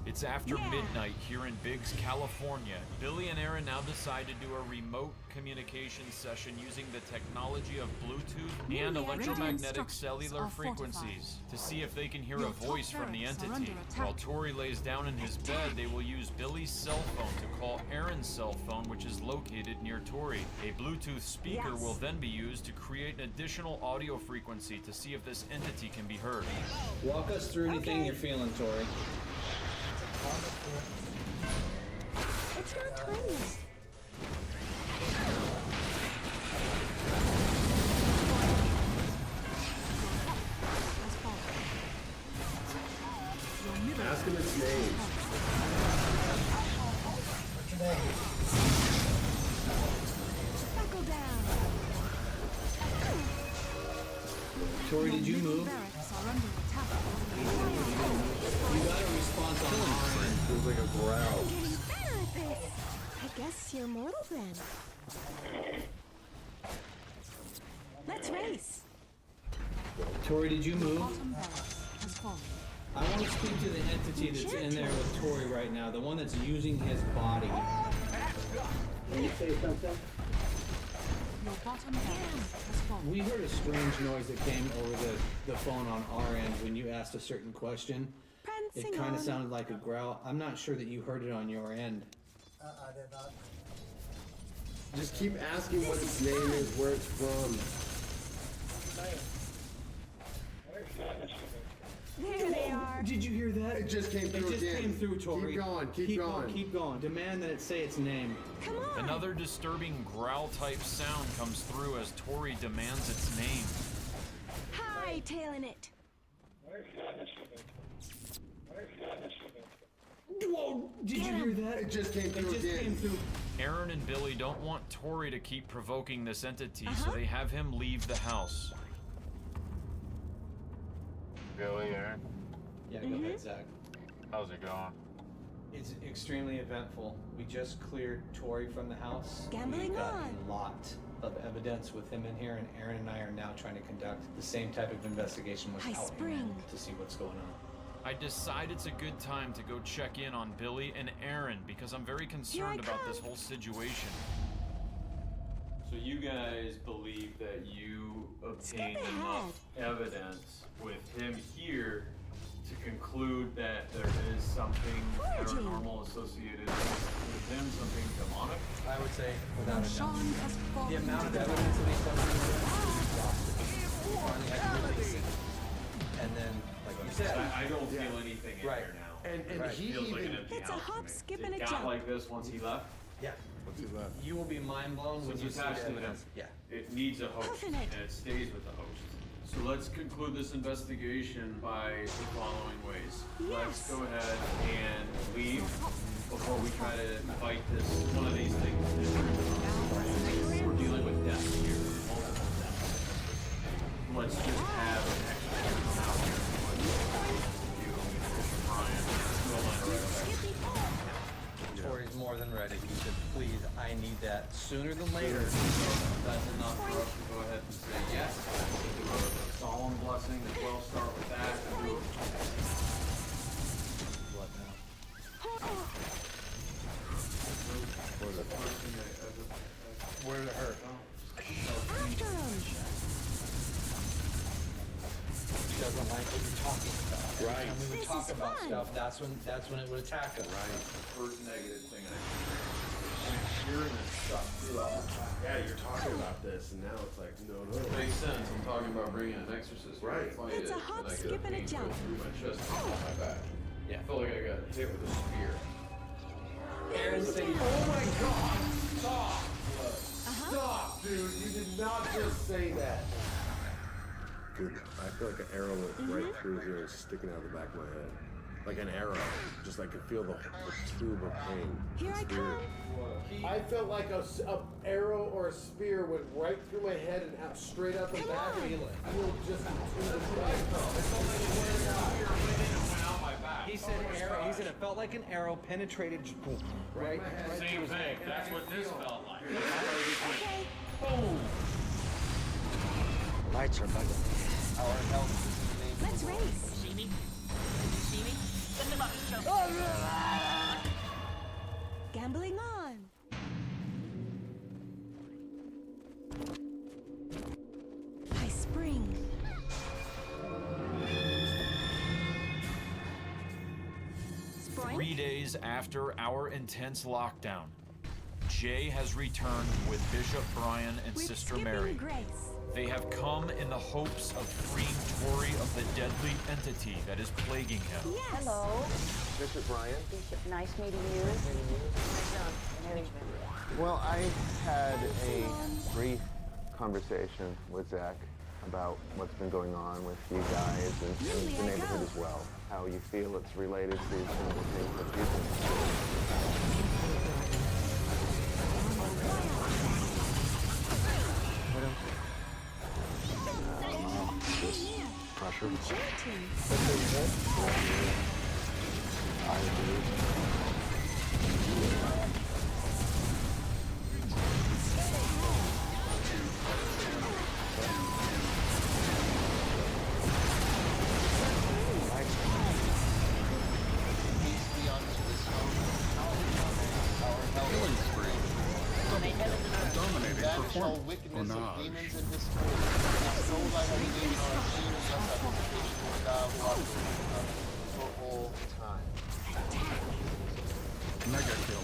It's after midnight here in Biggs, California. Billy and Aaron now decide to do a remote communication session using the technology of Bluetooth and electromagnetic cellular frequencies to see if they can hear a voice from the entity. While Tori lays down in his bed, they will use Billy's cell phone to call Aaron's cell phone, which is located near Tori. A Bluetooth speaker will then be used to create an additional audio frequency to see if this entity can be heard. Walk us through anything you're feeling, Tori. It's not timeless. Ask him its name. What's your name? Buckle down. Tori, did you move? You got a response on our end. Feels like a growl. I'm getting better at this. I guess you're mortal then. Let's race. Tori, did you move? I want to speak to the entity that's in there with Tori right now, the one that's using his body. Can you say something? Your bottom barrel has fallen. We heard a strange noise that came over the phone on our end when you asked a certain question. It kind of sounded like a growl. I'm not sure that you heard it on your end. I did not. Just keep asking what its name is, where it's from. There they are. Did you hear that? It just came through It just again. came through, Tori. Keep going, keep going. Keep going. Demand that it say its name. Come on. Another disturbing growl-type sound comes through as Tori demands its name. Hightailing it. Whoa! Did you hear that? It just came through again. Aaron and Billy don't want Tori to keep provoking this entity, so they have him leave the house. Billy, Aaron, Yeah, go ahead, Zach. how's it going? It's extremely eventful. We just cleared Tori from the house. Gambling We've got on. a lot of evidence with him in here, and Aaron and I are now trying to conduct the same type of investigation High without spring. him to see what's going on. I decide it's a good time to go check in on Billy and Aaron because I'm very concerned about this whole situation. So you guys believe that you obtained enough evidence with him here to conclude that there is something paranormal associated with him, something demonic? I would say, without a doubt. Sean has fallen The amount of to evidence that he's coming we finally had to release it. And then, like you said, I don't feel anything in here now. And It he feels like even... an empty It's a house to hop, me. skip, It and a got jump. like this once he left. Yeah. What's he left? You will be mind blown So when it's you see attached the to him. evidence. Yeah. It needs a host, Open and it. it stays with the host. So let's conclude this investigation by the following ways. Let's go ahead and leave before we try to fight this, one of these things. We're dealing with death here, multiple deaths. Let's just have an extra come out here. You, Brian, we'll line right away. Tori's more than ready. He said, please, I need that sooner than later. That's enough for us to go ahead and say yes. Do a solemn blessing as well. Start with that. And do What now? Where did it hurt? After him. He doesn't like what you're talking about. Right. When we This talk is about fun. stuff, that's when it would attack us. first negative thing I I'm hearing this stuff throughout. Yeah, you're talking about this, and now it's like, no. Makes sense. I'm talking about bringing an exorcist. Right. Fight It's it, a hop, and I get skip, and a pain jump. go through my chest and on my back. Yeah. I feel like I got hit with a spear. Aaron said he Oh my God! Stop! Stop, dude! You did not just say that. Dude, I feel like an arrow went right through here, sticking out of the back of my head. Like an arrow. Just I could feel the tube of pain. Here I It's weird. come. I felt like a arrow or a spear went right through my head and out straight out the back. feel it. Feel just between the legs. He said arrow. He said it felt like an arrow penetrated right Same through his thing. neck. That's what this felt like. Okay. Boom. Lights are bugging. Our health is in the name of Let's the Lord. race. See me? You see me? Set them up, show. Gambling on. High spring. Spring. 3 days after our intense lockdown, Jay has returned with Bishop Brian and With Sister skipping Mary. grace. They have come in the hopes of freeing Tori of the deadly entity that is plaguing him. Yes. Hello. Bishop Brian. Bishop, nice meeting you. Mary. Well, I had a brief conversation with Zach about what's been going on with you guys and the neighborhood as well. How you feel it's related to some of the things that you've been through. Pressure. Enchanting. I agree. Peace be unto this home. Our health Killing spree. May heaven and earth Dominating banish all performance. wickedness of Onage. demons and discord. Mega kill.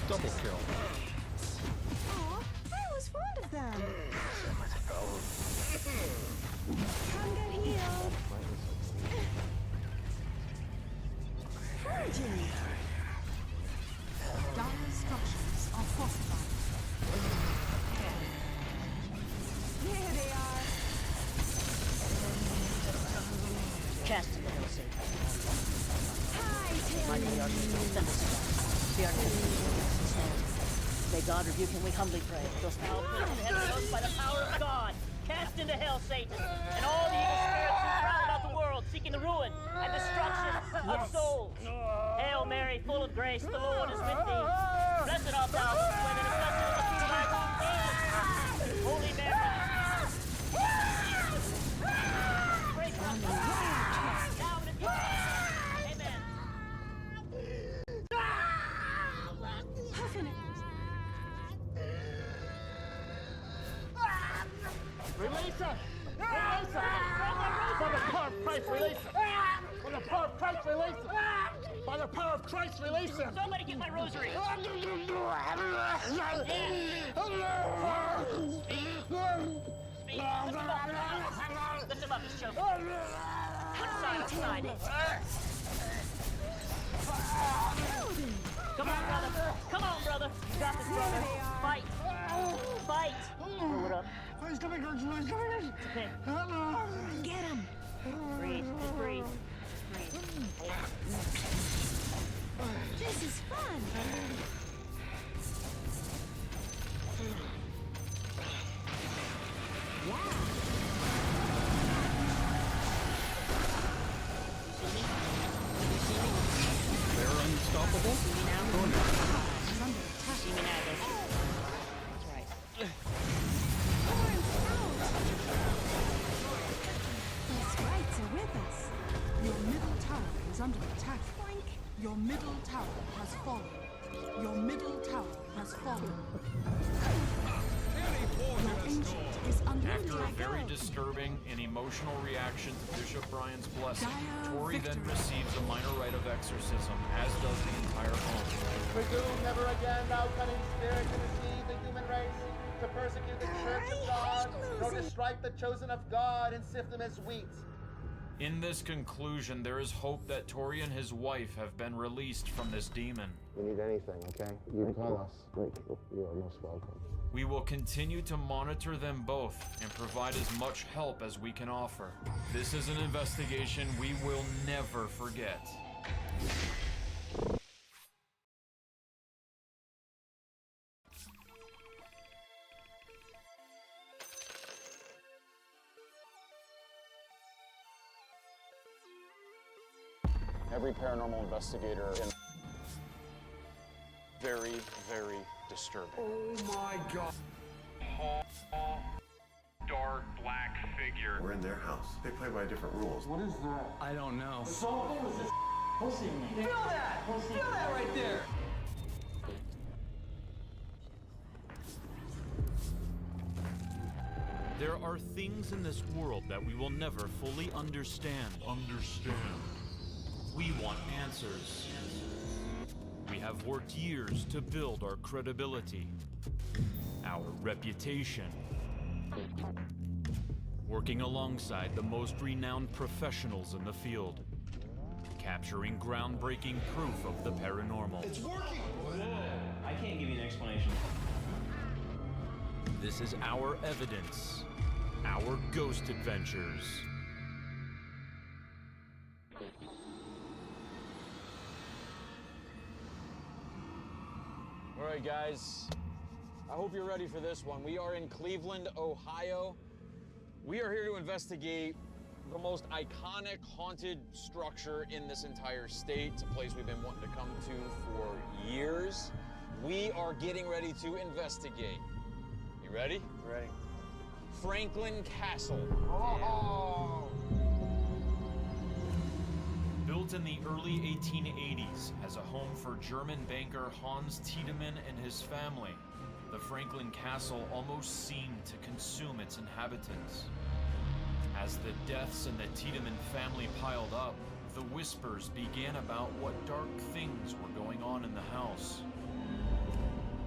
Double kill. Aw, I was fond of them. Come get healed. Virgin. Dire structures are fortified. There they are. Cast in the hill, Satan. Hi, Mighty Taylor. Archangel, send us down. The Archangel stand. May God rebuke him, we humbly pray. Those foul spirits in heaven host by the power of God. Cast into hell, Satan, and all the evil spirits who prowl about the world, seeking the ruin and destruction of souls. Hail Mary, full of grace, the Lord is with thee. Blessed art thou amongst women, and blessed is the fruit of thy womb, Jesus. Holy Mary. Praise God. Now and in the Amen. Puffin it. Release her! Release her! By the power of Christ, release her! By the power of Christ, release her! By the power of Christ, release her! Somebody get my rosary. Speak. Lift him up, he's choking. Outside, outside. Come on, brother. Come on, brother. You got this, brother. Fight. Fight. Roll it up. He's coming, he's coming. It's okay. Get him. Breathe. Just breathe. This is fun. They're unstoppable. See me now? Oh, no. See me now, don't you? That's right. The sprites are with us. Your middle tower is under attack. Your middle tower has fallen. Your middle tower has fallen. Your ancient is under After a attack. very disturbing and emotional reaction to Bishop Brian's blessing, Tori then receives a minor rite of exorcism, as does the entire home. Presume never again, thou cunning spirit, to deceive the human race, to persecute the church of God, nor to strike the chosen of God and sift them as wheat. In this conclusion, there is hope that Tori and his wife have been released from this demon. We need anything, okay? You can call us. Thank you. You are most welcome. We will continue to monitor them both and provide as much help as we can offer. This is an investigation we will never forget. Every paranormal investigator in very, very disturbing. Oh my God. Dark black figure. We're in their house. They play by different rules. What is that? I don't know. Something was just pushing me. Feel that! Feel that right there! There are things in this world that we will never fully understand. We want answers. We have worked years to build our credibility, our reputation, working alongside the most renowned professionals in the field, capturing groundbreaking proof of the paranormal. It's working! I can't give you an explanation. This is our evidence, our ghost adventures. All right, guys. I hope you're ready for this one. We are in Cleveland, Ohio. We are here to investigate the most iconic haunted structure in this entire state. It's a place we've been wanting to come to for years. We are getting ready to investigate. You ready? Ready. Franklin Castle. Oh! Built in the early 1880s as a home for German banker Hans Tiedemann and his family, the Franklin Castle almost seemed to consume its inhabitants. As the deaths in the Tiedemann family piled up, the whispers began about what dark things were going on in the house.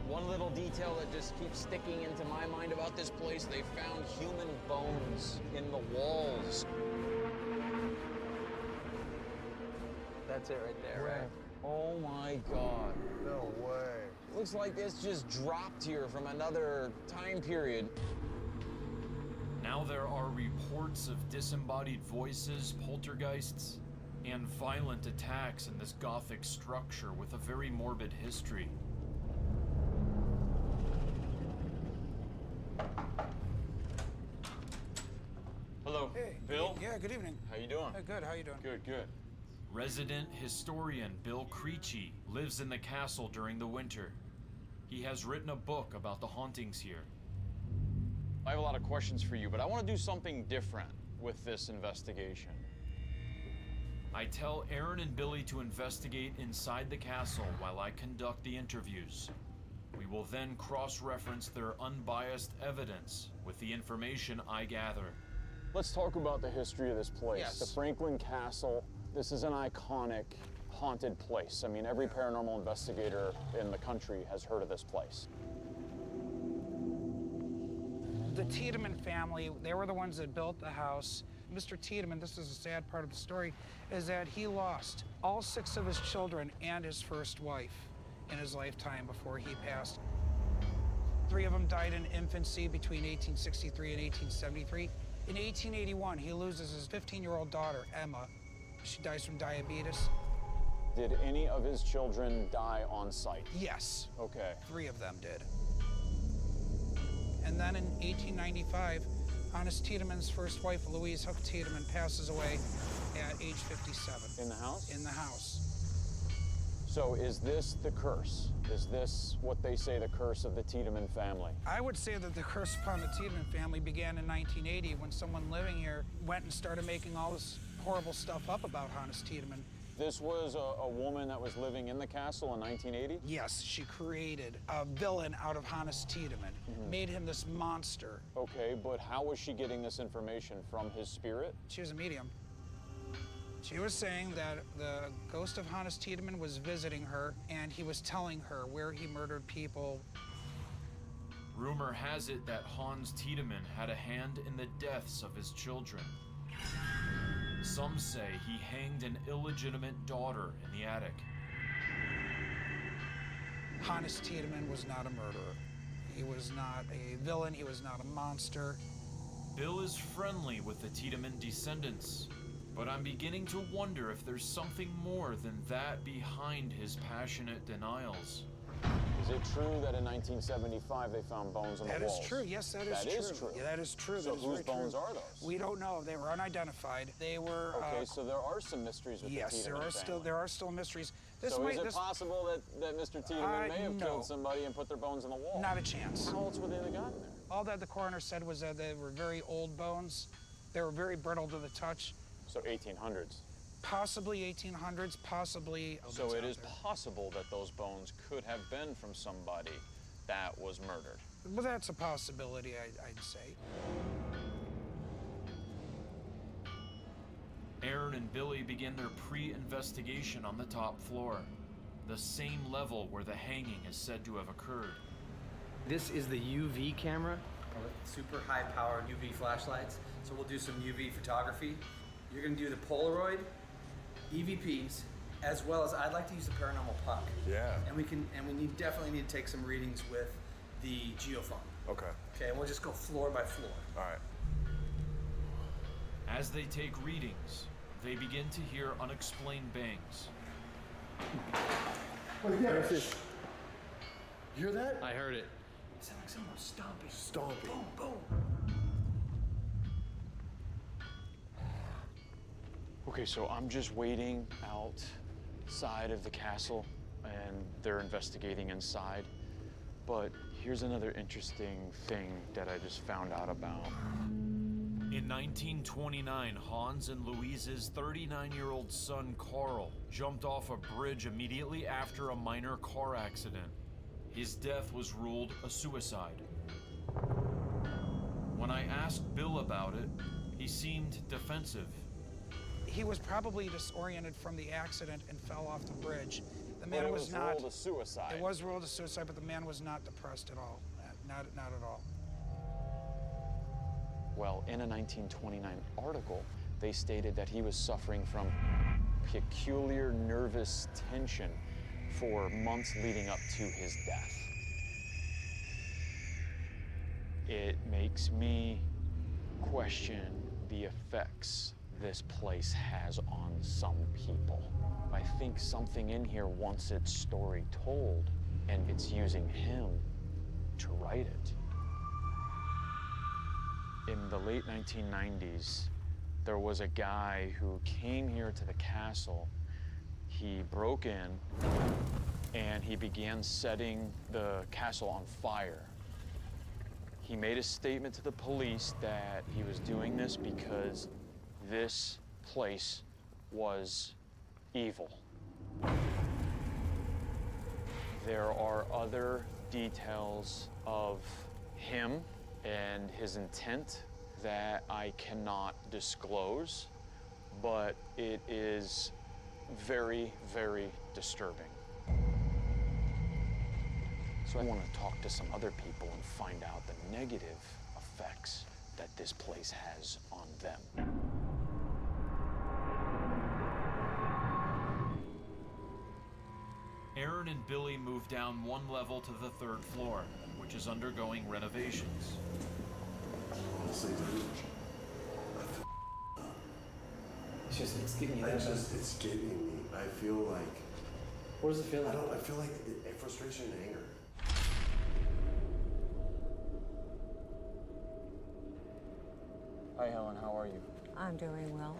One little detail that just keeps sticking into my mind about this place, they found human bones in the walls. That's it right there, right? Oh my God. No way. Looks like this just dropped here from another time period. Now there are reports of disembodied voices, poltergeists, and violent attacks in this Gothic structure with a very morbid history. Hello, Hey, Bill? Yeah, good evening. How you doing? Good, how you doing? Good, good. Resident historian Bill Creechy lives in the castle during the winter. He has written a book about the hauntings here. I have a lot of questions for you, but I want to do something different with this investigation. I tell Aaron and Billy to investigate inside the castle while I conduct the interviews. We will then cross-reference their unbiased evidence with the information I gather. Let's talk about the history of this place. Yes. The Franklin Castle. This is an iconic haunted place. I mean, every paranormal investigator in the country has heard of this place. The Tiedemann family, they were the ones that built the house. Mr. Tiedemann, this is a sad part of the story, is that he lost all 6 of his children and his first wife in his lifetime before he passed. 3 of them died in infancy between 1863 and 1873. In 1881, he loses his 15-year-old daughter, Emma. She dies from diabetes. Did any of his children die on site? Yes. Okay. 3 of them did. And then in 1895, Honest Tiedemann's first wife, Louise Hook Tiedemann, passes away at age 57. In the house? In the house. So is this the curse? Is this what they say the curse of the Tiedemann family? I would say that the curse upon the Tiedemann family began in 1980 when someone living here went and started making all this horrible stuff up about Honest Tiedemann. This was a woman that was living in the castle in 1980? Yes, she created a villain out of Honest Tiedemann, made him this monster. Okay, but how was she getting this information from his spirit? She was a medium. She was saying that the ghost of Honest Tiedemann was visiting her, and he was telling her where he murdered people. Rumor has it that Hans Tiedemann had a hand in the deaths of his children. Some say he hanged an illegitimate daughter in the attic. Honest Tiedemann was not a murderer. He was not a villain, he was not a monster. Bill is friendly with the Tiedemann descendants, but I'm beginning to wonder if there's something more than that behind his passionate denials. Is it true that in 1975 they found bones on the walls? That is true, yes, that is true. That is true? Yeah, that is true. So that is whose very bones true. are those? We don't know. They were unidentified. They were... Okay, so there are some mysteries with the yes, Tiedemann family. there are still mysteries. This so might, is it possible that Mr. Tiedemann may have killed somebody and put their bones on the wall? Not a chance. How else would they have gotten there? All that the coroner said was that they were very old bones. They were very brittle to the touch. So 1800s? Possibly 1800s, possibly... So it is possible that those bones could have been from somebody that was murdered. Well, that's a possibility, I'd say. Aaron and Billy begin their pre-investigation on the top floor, the same level where the hanging is said to have occurred. This is the UV camera, super high-powered UV flashlights. So we'll do some UV photography. You're gonna do the Polaroid, EVPs, as well as I'd like to use the paranormal puck. Yeah. And we definitely need to take some readings with the geophone. Okay. Okay, and we'll just go floor by floor. All right. As they take readings, they begin to hear unexplained bangs. What is this? You hear that? I heard it. It sounded like someone was stomping. Stomping. Boom, boom. Okay, so I'm just waiting outside of the castle and they're investigating inside. But here's another interesting thing that I just found out about. In 1929, Hans and Louise's 39-year-old son, Carl, jumped off a bridge immediately after a minor car accident. His death was ruled a suicide. When I asked Bill about it, He seemed defensive. He was probably disoriented from the accident and fell off the bridge. The man But it was was not. ruled a suicide. It was ruled a suicide, but the man was not depressed at all. Not at all. Well, in a 1929 article, they stated that he was suffering from peculiar nervous tension for months leading up to his death. It makes me question the effects this place has on some people. I think something in here wants its story told, and it's using him to write it. In the late 1990s, there was a guy who came here to the castle. He broke in and he began setting the castle on fire. He made a statement to the police that he was doing this because this place was evil. There are other details of him and his intent that I cannot disclose, but it is very, very disturbing. So I want to talk to some other people and find out the negative effects that this place has on them. Aaron and Billy move down one level to the 3rd floor, which is undergoing renovations. Honestly, dude. It's getting you that. It's getting me. I feel like. What does it feel like? I feel like frustration and anger. Hi, Helen, how are you? I'm doing well.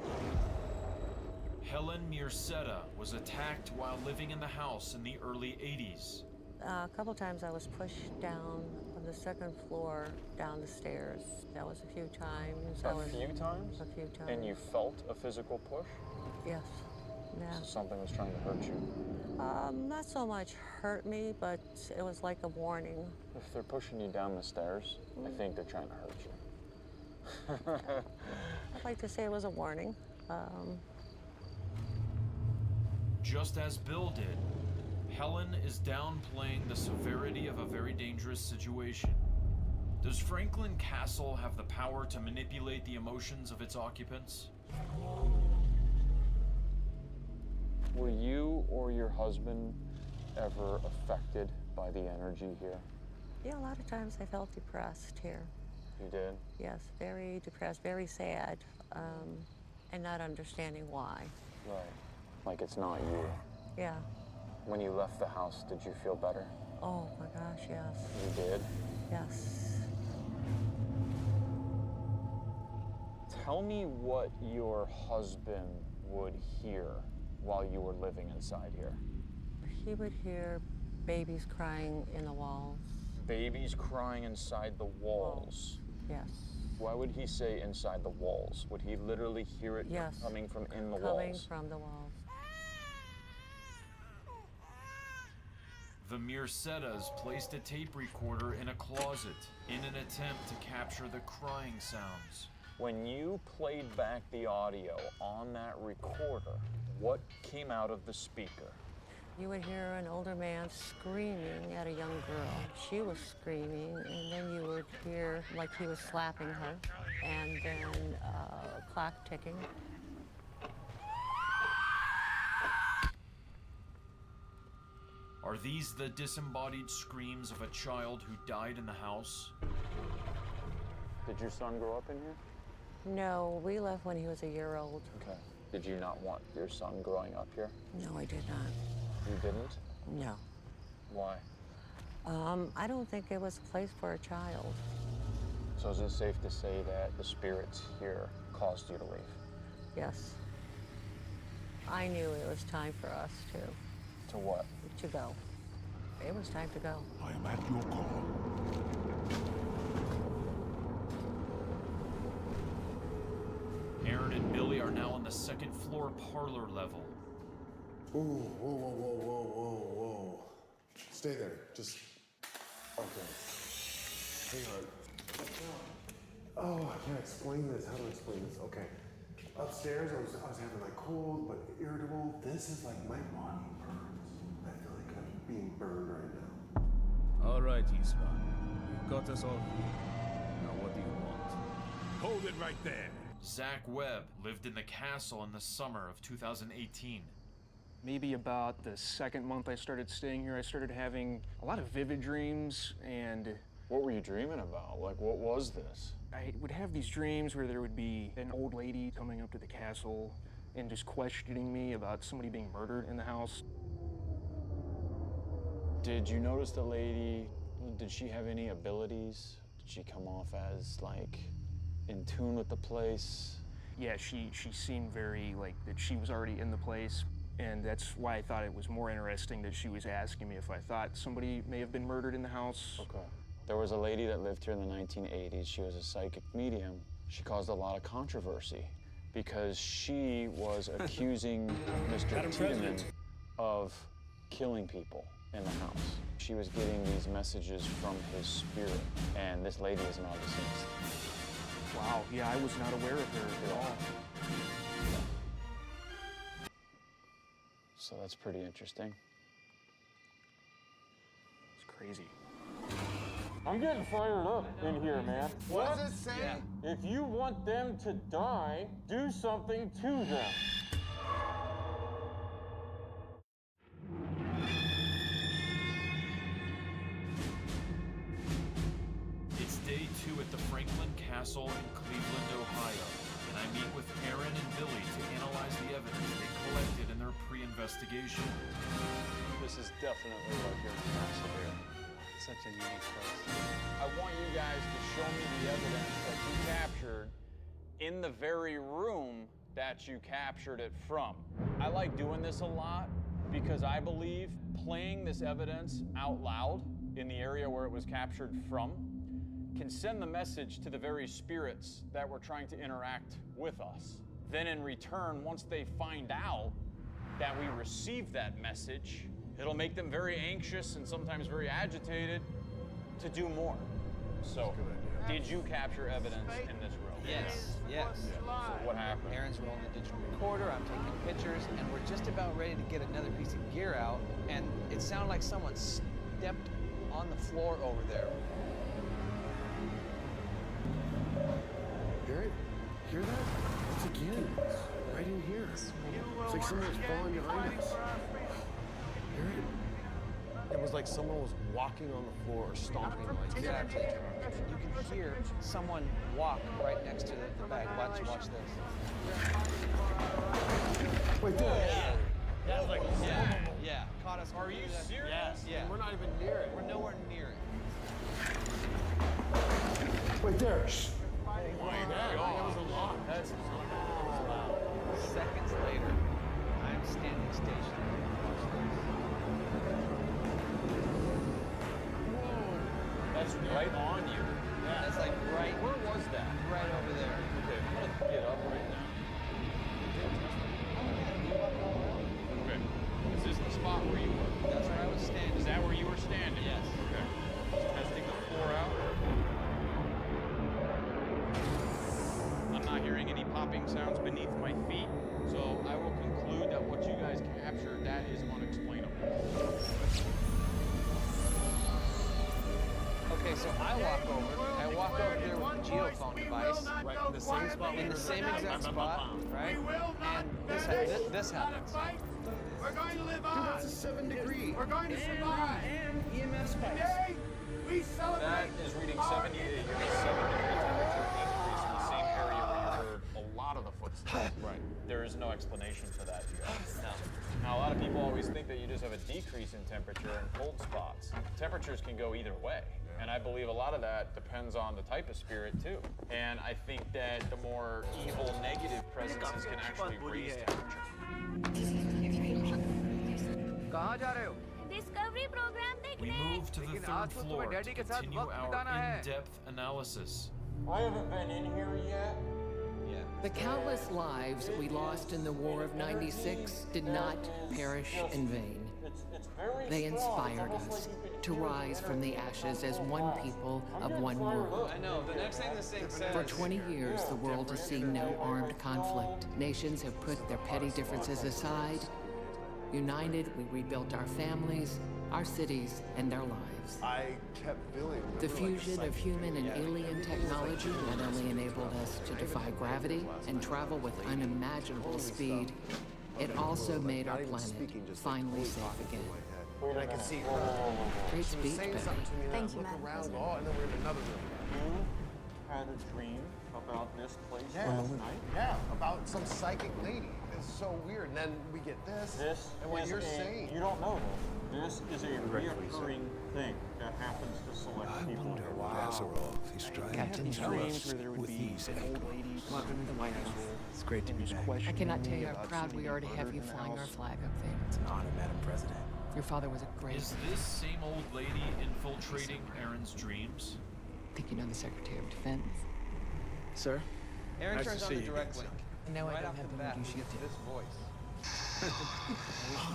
Helen Mirceta was attacked while living in the house in the early 80s. A couple times I was pushed down from the 2nd floor down the stairs. That was a few times. A few times? A few times. And you felt a physical push? Yes. Yeah. So something was trying to hurt you? Not so much hurt me, but it was like a warning. If they're pushing you down the stairs, I think they're trying to hurt you. I'd like to say it was a warning. Just as Bill did, Helen is downplaying the severity of a very dangerous situation. Does Franklin Castle have the power to manipulate the emotions of its occupants? Were you or your husband ever affected by the energy here? Yeah, a lot of times I felt depressed here. You did? Yes, very depressed, very sad, and not understanding why. Right. Like it's not you. Yeah. When you left the house, did you feel better? Oh my gosh, yes. You did? Yes. Tell me what your husband would hear while you were living inside here. He would hear babies crying in the walls. Babies crying inside the walls? Yes. Why would he say inside the walls? Would he literally hear it coming from in the walls? Coming from the walls. The Mircetas placed a tape recorder in a closet in an attempt to capture the crying sounds. When you played back the audio on that recorder, what came out of the speaker? You would hear an older man screaming at a young girl. She was screaming, and then you would hear like he was slapping her, and then clock ticking. Are these the disembodied screams of a child who died in the house? Did your son grow up in here? No, we left when he was a year old. Okay. Did you not want your son growing up here? No, I did not. You didn't? No. Why? I don't think it was a place for a child. So is it safe to say that the spirits here caused you to leave? Yes. I knew it was time for us to. To what? To go. It was time to go. I am at your call. Aaron and Billy are now on the 2nd floor parlor level. Ooh, whoa, whoa, whoa, whoa, whoa, whoa. Stay there. Just. Okay. Hang on. Oh, I can't explain this. How do I explain this? Okay. Upstairs, I was having like cold but irritable. This is like my body burns. I feel like I'm being burned right now. All right, Isra. You've got us all here. Now what do you want? Hold it right there. Zach Webb lived in the castle in the summer of 2018. Maybe about the second month I started staying here, I started having a lot of vivid dreams, and... What were you dreaming about? Like, what was this? I would have these dreams where there would be an old lady coming up to the castle and just questioning me about somebody being murdered in the house. Did you notice the lady, did she have any abilities? Did she come off as, like, in tune with the place? Yeah, she seemed very, like, that she was already in the place. And that's why I thought it was more interesting that she was asking me if I thought somebody may have been murdered in the house. Okay. There was a lady that lived here in the 1980s. She was a psychic medium. She caused a lot of controversy because she was accusing Mr. Tiedemann of killing people in the house. She was getting these messages from his spirit, and this lady is now deceased. Wow, yeah, I was not aware of her at all. So that's pretty interesting. It's crazy. I'm getting fired up in here, man. What does it say? Yeah. If you want them to die, do something to them. It's day 2 at the Franklin Castle in Cleveland, Ohio, and I meet with Aaron and Billy to analyze the evidence they collected in their pre-investigation. This is definitely like your castle here. It's such a unique place. I want you guys to show me the evidence that you captured in the very room that you captured it from. I like doing this a lot because I believe playing this evidence out loud in the area where it was captured from can send the message to the very spirits that were trying to interact with us. Then in return, once they find out that we received that message, it'll make them very anxious and sometimes very agitated to do more. So, did you capture evidence in this room? Yes, yes. So what happened? Aaron's rolling the digital recorder, I'm taking pictures, and we're just about ready to get another piece of gear out, and it sounded like someone stepped on the floor over there. Hear it? Hear that? It's again. Right in here. It's like someone was falling behind us. Hear it? It was like someone was walking on the floor or stomping like Exactly. You can hear someone walk right next to the bag. Watch this. Wait there. Yeah. That was like, yeah. Caught us. Are you serious? Yes. Yeah. And we're not even near it. We're nowhere near it. Wait there. Shh. Oh my God. That was a lot. That's seconds later, I'm standing stationary. That's right on you. Yeah. That's like right. Where was that? Right over there. Okay, I'm gonna get up right now. Okay. Is this the spot where you were? That's where I was standing. Is that where you were standing? Yes. Okay. Just testing the floor out. I'm not hearing any popping sounds beneath my feet, so I will conclude that what you guys captured, that is unexplainable. Okay, so I walk over there with the geophone device. Right in the same spot. In the same exact spot, right? And this happens. We're going to live on. Dude, that's a 7 degree. We're going to survive. And EMF spikes. Today, we celebrate. That is reading 70 to 7 degree temperature increase in the same area where you heard a lot of the footsteps. Right. There is no explanation for that, you guys. No. Now, a lot of people always think that you just have a decrease in temperature and cold spots. Temperatures can go either way. And I believe a lot of that depends on the type of spirit, too. And I think that the more evil, negative presences can actually raise temperature. कहाँ जा रहे हो? Discovery program We move to the 3rd floor to continue our in-depth analysis. I haven't been in here yet. The countless lives we lost in the War of '96 did not perish in vain. They inspired us to rise from the ashes as one people of one world. I know. The next thing this thing says. For 20 years, the world has seen no armed conflict. Nations have put their petty differences aside. United, we rebuilt our families, our cities, and our lives. I kept feeling The fusion of human and alien technology not only enabled us to defy gravity and travel with unimaginable speed, it also made our planet finally safe again. And I can see Great she was speech, saying Betty. something to me, and Thank I you, look Madam around, President. and then we're in another room. You had a dream about this place Yeah, last night? yeah, about some psychic lady. It's so weird. And then we get this. This and what is you're a, saying. You don't know this. This is a reoccurring thing that happens to select people. Azeroth is trying Captain to tell dreams us where there would with be these an old lady. Welcome to the White House. It's great to be back. I cannot tell you how proud we are to have you flying our flag up there. It's an honor, Madam President. Your father was a great... Is this same old lady infiltrating Aaron's dreams? I think you know the Secretary of Defense. Sir? Aaron Nice to turns on see the you direct again, link. No, I right don't off have the the bat, link. we You get should this voice.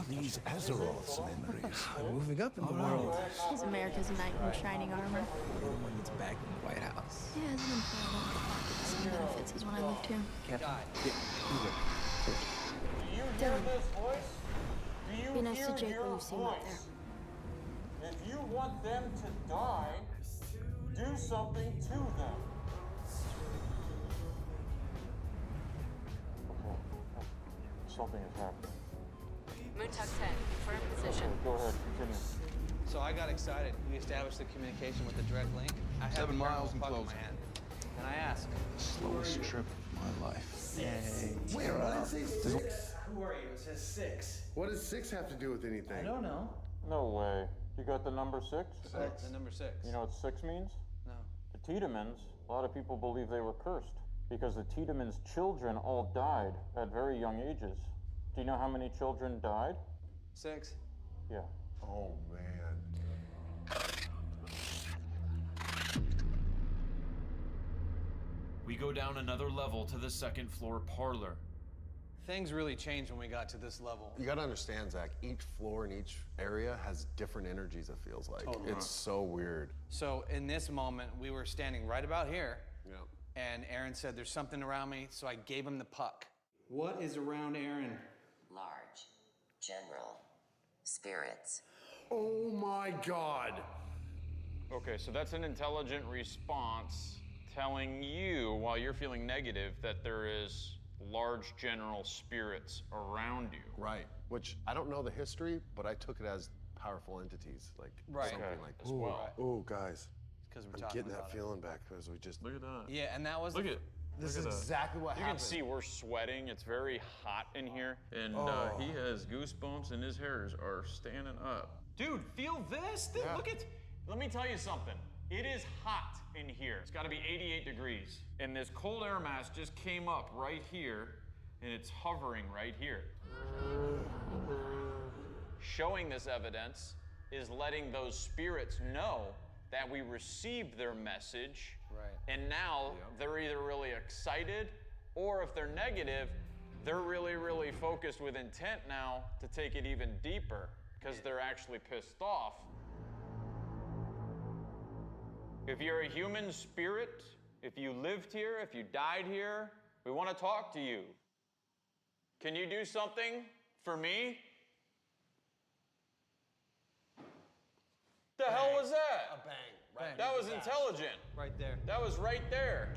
These Azeroth's memories. Moving up in the world. He's America's knight in shining armor. You're the one that's back in the White House. He has an some benefits is when I lived here. Captain. Do you hear this voice? Do you Be nice to hear Jake your when you see him up voice? If you want them to die, do something to them. Something is happening. Moontuck 10, confirm position. Go ahead, continue. So I got excited. We established the communication with the direct link. I had 7 the miles and puck in my closing. hand. And I asked, Slowest trip of my life. Where are they? 6? who are you? It says 6. What does 6 have to do with anything? I don't know. No way. You got the number 6? The number 6. You know what 6 means? No. The Tiedemanns, a lot of people believe they were cursed because the Tiedemanns' children all died at very young ages. Do you know how many children died? 6. Yeah. Oh, man. We go down another level to the second floor parlor. Things really changed when we got to this level. You gotta understand, Zach, each floor in each area has different energies, it feels like. Totally. It's so weird. So in this moment, we were standing right about here. Yeah. And Aaron said, there's something around me, so I gave him the puck. What is around Aaron? Large, general, spirits. Oh my God. Okay, so that's an intelligent response telling you, while you're feeling negative, that there is large general spirits around you. Right, which I don't know the history, but I took it as powerful entities, like something like this. As well. Oh, guys, Because we're I'm talking getting that about it. feeling back because we just... Look at that. Yeah, and that was Look the- at This look is at that. exactly what You happened. can see we're sweating. It's very hot in here. And Oh. he has goosebumps and his hairs are standing up. Dude, feel this? Yeah. Look at, let me tell you something. It is hot in here. It's gotta be 88 degrees. And this cold air mass just came up right here and it's hovering right here. Showing this evidence is letting those spirits know that we received their message. Right. And now they're either really excited or if they're negative, they're really, really focused with intent now to take it even deeper because they're actually pissed off. If you're a human spirit, if you lived here, if you died here, we want to talk to you. Can you do something for me? The hell was that? A bang. Right. That was intelligent. Right there. That was right there.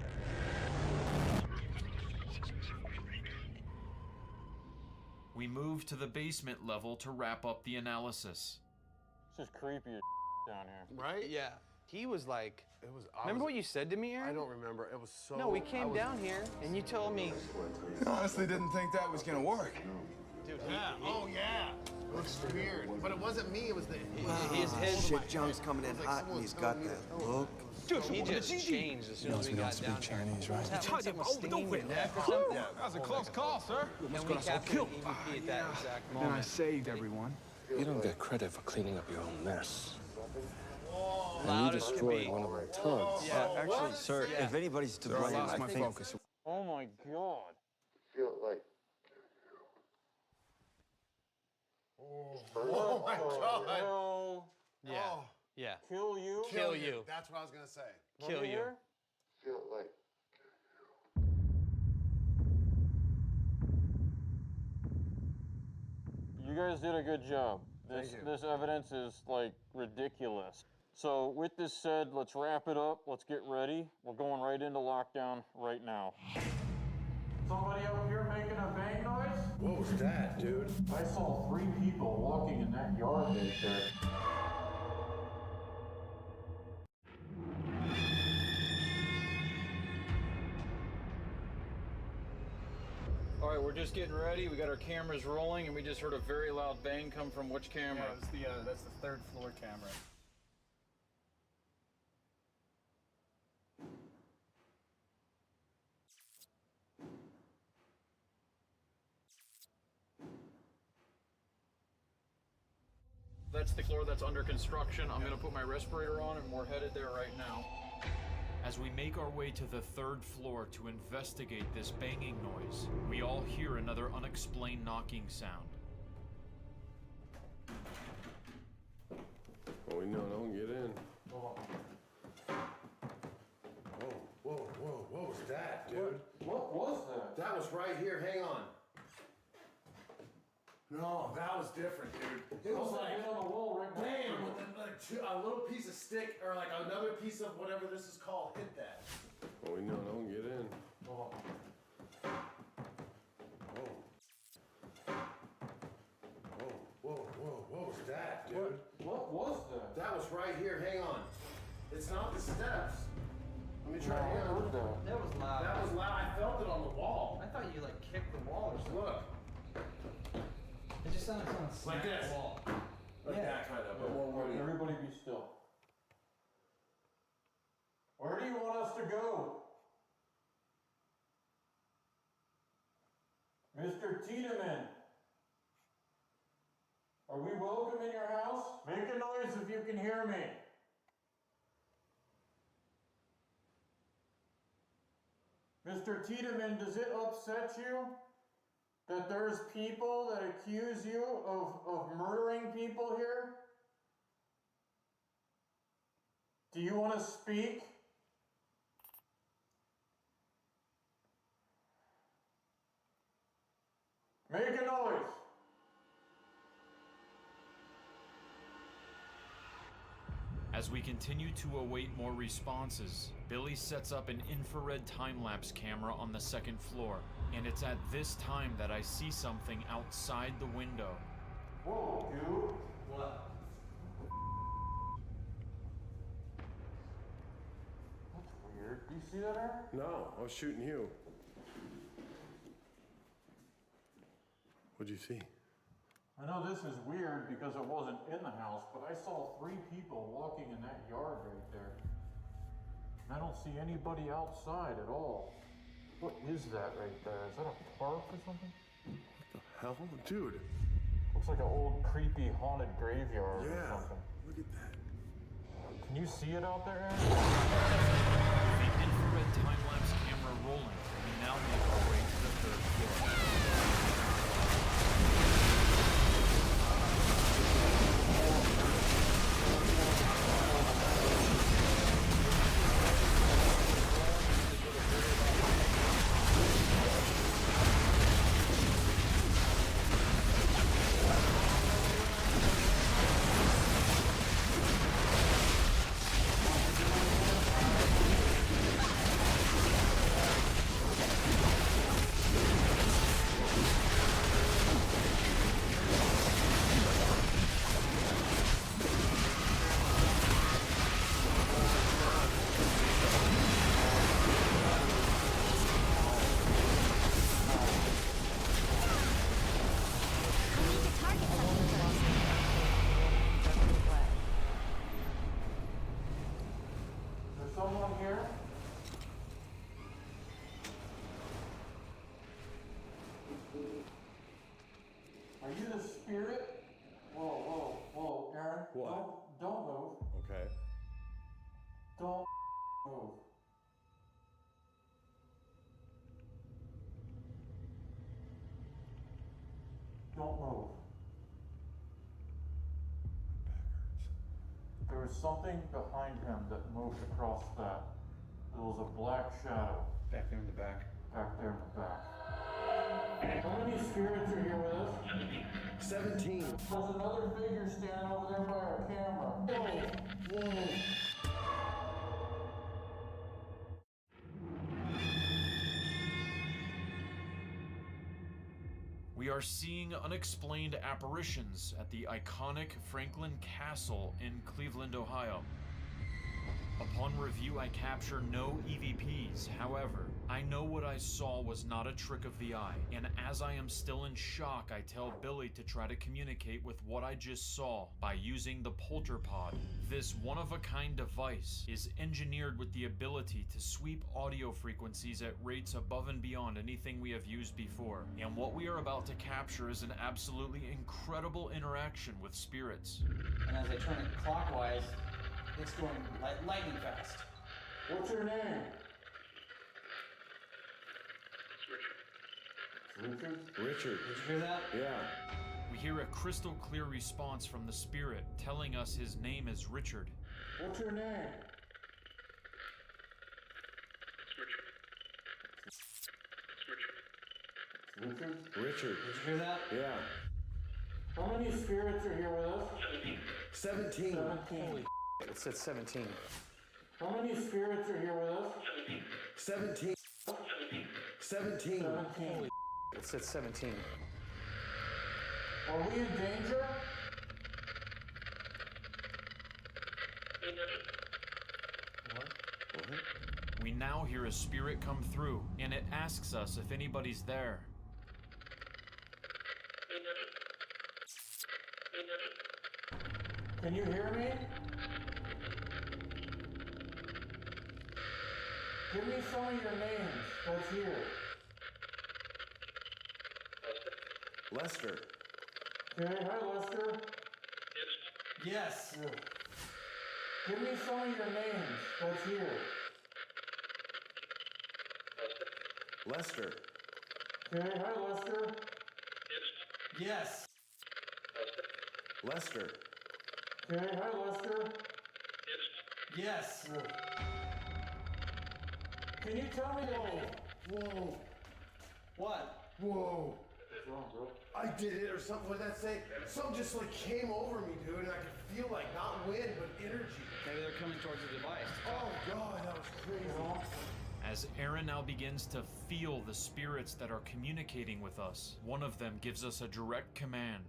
We move to the basement level to wrap up the analysis. This is creepy as down here. Right? Yeah. He was like, It was. remember what you said to me, Aaron? I don't remember. It was so. No, we came down here and you told me, I honestly didn't think that was gonna work. dude, Oh yeah. It looks weird, but it wasn't me. It was the. his Shit, John's coming in hot and he's got that look. Dude, he just changed as soon as we got down here. Chinese, right? Something was stinging your neck or something? That was a close call, sir. And we captured an EVP at that exact Then I moment. saved everyone. You don't get credit for cleaning up your own mess. And Loud you as can destroyed be. one of our tugs. Yeah, Actually, sir, Yeah. if anybody's to Sir, I blame, lost I my think focus. Oh my God. Feel it like. Oh my God. Hell Yeah. Yeah. Kill you? Kill you. That's what I was gonna say. Kill you. Feel like. You guys did a good job. Thank you. This evidence is like ridiculous. So with this said, let's wrap it up. Let's get ready. We're going right into lockdown right now. Somebody up here making a bang noise? What was that, dude? I saw 3 people walking in that yard right there. All right, we're just getting ready. We got our cameras rolling, and we just heard a very loud bang come from which camera? Yeah, that's the 3rd floor camera. That's the floor that's under construction. I'm gonna put my respirator on, and we're headed there right now. As we make our way to the 3rd floor to investigate this banging noise, we all hear another unexplained knocking sound. Well, we know don't get in. Whoa, what was that, dude? What was that? That was right here, hang on. No, that was different, dude. It was like, on the wall right bam, with a little piece of stick, or like another piece of whatever this is called, hit that. Well, we know don't get in. Whoa. What was that, dude? What was that? That was right here, hang on. It's not the steps. Let me try again. That was loud. That was loud, I felt it on the wall. I thought you like kicked the wall or something. Look. It just sounded like someone Like smacked this. the wall. Like that kind of, but more woody. Everybody be still. Where do you want us to go? Mr. Tiedemann, are we welcome in your house? Make a noise if you can hear me. Mr. Tiedemann, does it upset you that there's people that accuse you of murdering people here? Do you want to speak? Make a noise. As we continue to await more responses, Billy sets up an infrared time-lapse camera on the 2nd floor, and it's at this time that I see something outside the window. Whoa, dude. What? That's weird. Do you see that, Aaron? No, I was shooting you. What'd you see? I know this is weird because it wasn't in the house, but I saw 3 people walking in that yard right there. And I don't see anybody outside at all. What is that right there? Is that a park or something? What the hell? Dude. Looks like an old creepy haunted graveyard or Yeah, something. look at that. Can you see it out there, Aaron? With the infrared time-lapse camera rolling, we now make our way to the 3rd floor. There's someone here? Are you the spirit? Whoa, Aaron. What? Don't move. Okay. Don't move. Don't move. There was was something behind him that moved across that. There was a black shadow. Back there in the back. Back there in the back. How many spirits are here with us? 17. There's another figure standing over there by our camera. Whoa. We are seeing unexplained apparitions at the iconic Franklin Castle in Cleveland, Ohio. Upon review, I capture no EVPs. However, I know what I saw was not a trick of the eye, and as I am still in shock, I tell Billy to try to communicate with what I just saw by using the PolterPod. This one-of-a-kind device is engineered with the ability to sweep audio frequencies at rates above and beyond anything we have used before, and what we are about to capture is an absolutely incredible interaction with spirits. And as I turn it clockwise, it's going like lightning fast. What's your name? Richard. Did you hear that? Yeah. We hear a crystal clear response from the spirit telling us his name is Richard. What's your name? Richard. Did you hear that? Yeah. How many spirits are here with us? 17. 17. It said 17. How many spirits are here with us? 17. 17. 17. It said 17. Are we in danger? We now hear a spirit come through, and it asks us if anybody's there. Can you hear me? Give me some of your names. That's here. Lester. Okay, hi Lester. Yes. Yeah. Give me some of your names. That's here. Lester. Okay, hi Lester. Yes. Lester. Okay, hi Lester. Yes. Yeah. Can you tell me Whoa. What? Whoa. What's wrong, bro? I did it or something. What did that say? Something just like came over me, dude, and I could feel like not wind, but energy. Maybe they're coming towards the device. Oh God, that was crazy. As Aaron now begins to feel the spirits that are communicating with us, one of them gives us a direct command.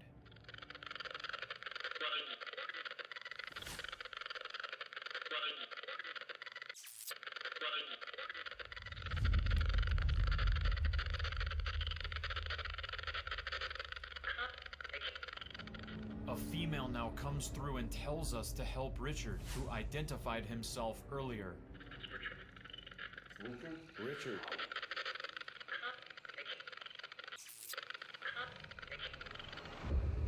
A female now comes through and tells us to help Richard, who identified himself earlier. Richard.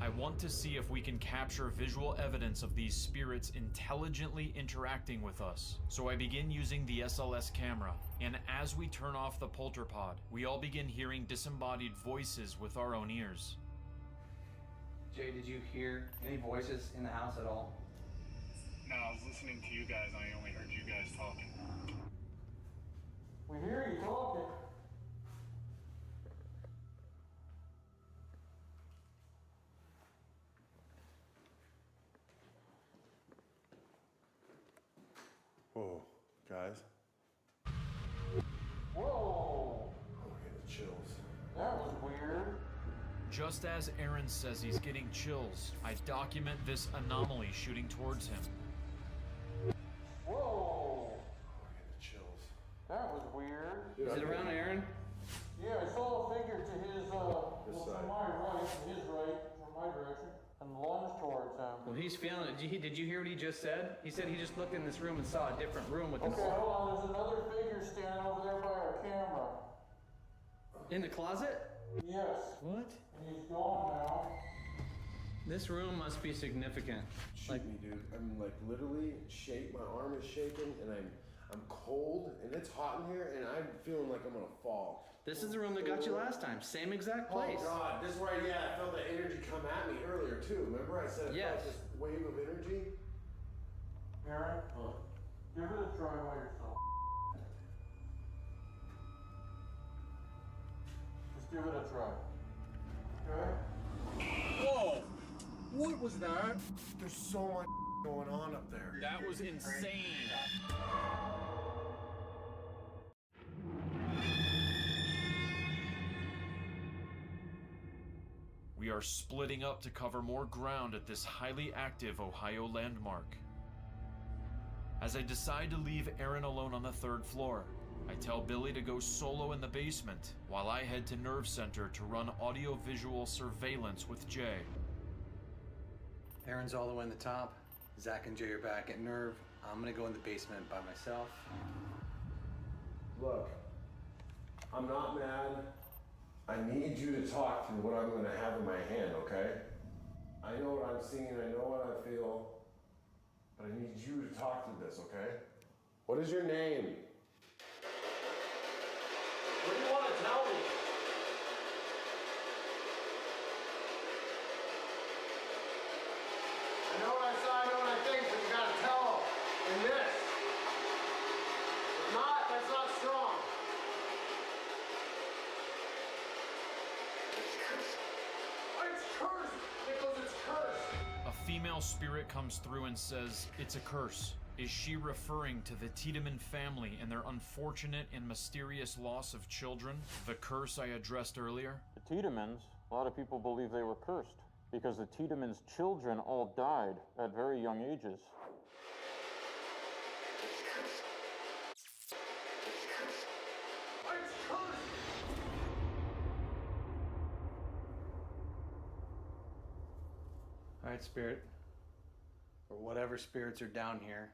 I want to see if we can capture visual evidence of these spirits intelligently interacting with us. So I begin using the SLS camera, and as we turn off the PolterPod, we all begin hearing disembodied voices with our own ears. Jay, did you hear any voices in the house at all? No, I was listening to you guys. I only heard you guys talking. We hear you talking. Whoa, guys. Whoa! I'm getting the chills. That was weird. Just as Aaron says he's getting chills, I document this anomaly shooting towards him. Whoa! I'm getting the chills. That was weird. Dude, Is it around Aaron? Yeah, I saw a figure to his, This well, side. from my right, to his right, from my direction, and lunged towards him. Well, he's feeling it. Did you hear what he just said? He said he just looked in this room and saw a different room with Okay, this. hold on. There's another figure standing over there by our camera. In the closet? Yes. What? He's gone now. This room must be significant. Shoot me, dude. I'm like literally my arm is shaking, and I'm cold, and it's hot in here, and I'm feeling like I'm gonna fall. This is the room that got you last time. Same exact place. Oh God, this is where I felt the energy come at me earlier too. Remember I said I Yes. felt this wave of energy? Aaron, give it a try by yourself. Just give it a try. Okay? Whoa! What was that? There's so much going on up there. That was insane. We are splitting up to cover more ground at this highly active Ohio landmark. As I decide to leave Aaron alone on the 3rd floor, I tell Billy to go solo in the basement while I head to Nerve Center to run audio-visual surveillance with Jay. Aaron's all the way in the top. Zach and Jay are back at Nerve. I'm gonna go in the basement by myself. Look, I'm not mad. I need you to talk through what I'm going to have in my hand, okay? I know what I'm seeing, I know what I feel, but I need you to talk through this, okay? What is your name? What do you want to tell me? I know what I saw, I know what I think, but you gotta tell them. In this. If not, that's not strong. It's cursed! Nicholas, it's cursed! A female spirit comes through and says, "It's a curse." Is she referring to the Tiedemann family and their unfortunate and mysterious loss of children? The curse I addressed earlier? The Tiedemans, a lot of people believe they were cursed because the Tiedemans' children all died at very young ages. All right, spirit, or whatever spirits are down here,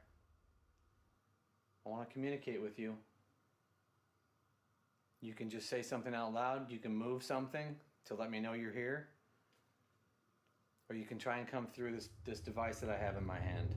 I want to communicate with you. You can just say something out loud, you can move something to let me know you're here, or you can try and come through this device that I have in my hand.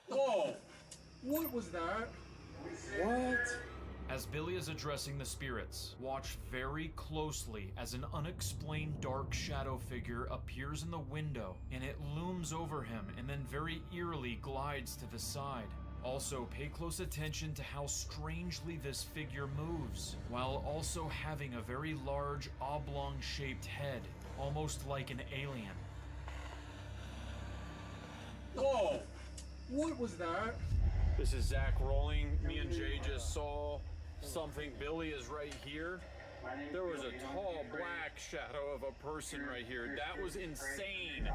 Whoa! What was that? What? As Billy is addressing the spirits, watch very closely as an unexplained dark shadow figure appears in the window and it looms over him and then very eerily glides to the side. Also, pay close attention to how strangely this figure moves, while also having a very large oblong-shaped head, almost like an alien. Whoa! What was that? This is Zach rolling. Me and Jay just saw something. Billy is right here. There was a tall black shadow of a person right here. That was insane.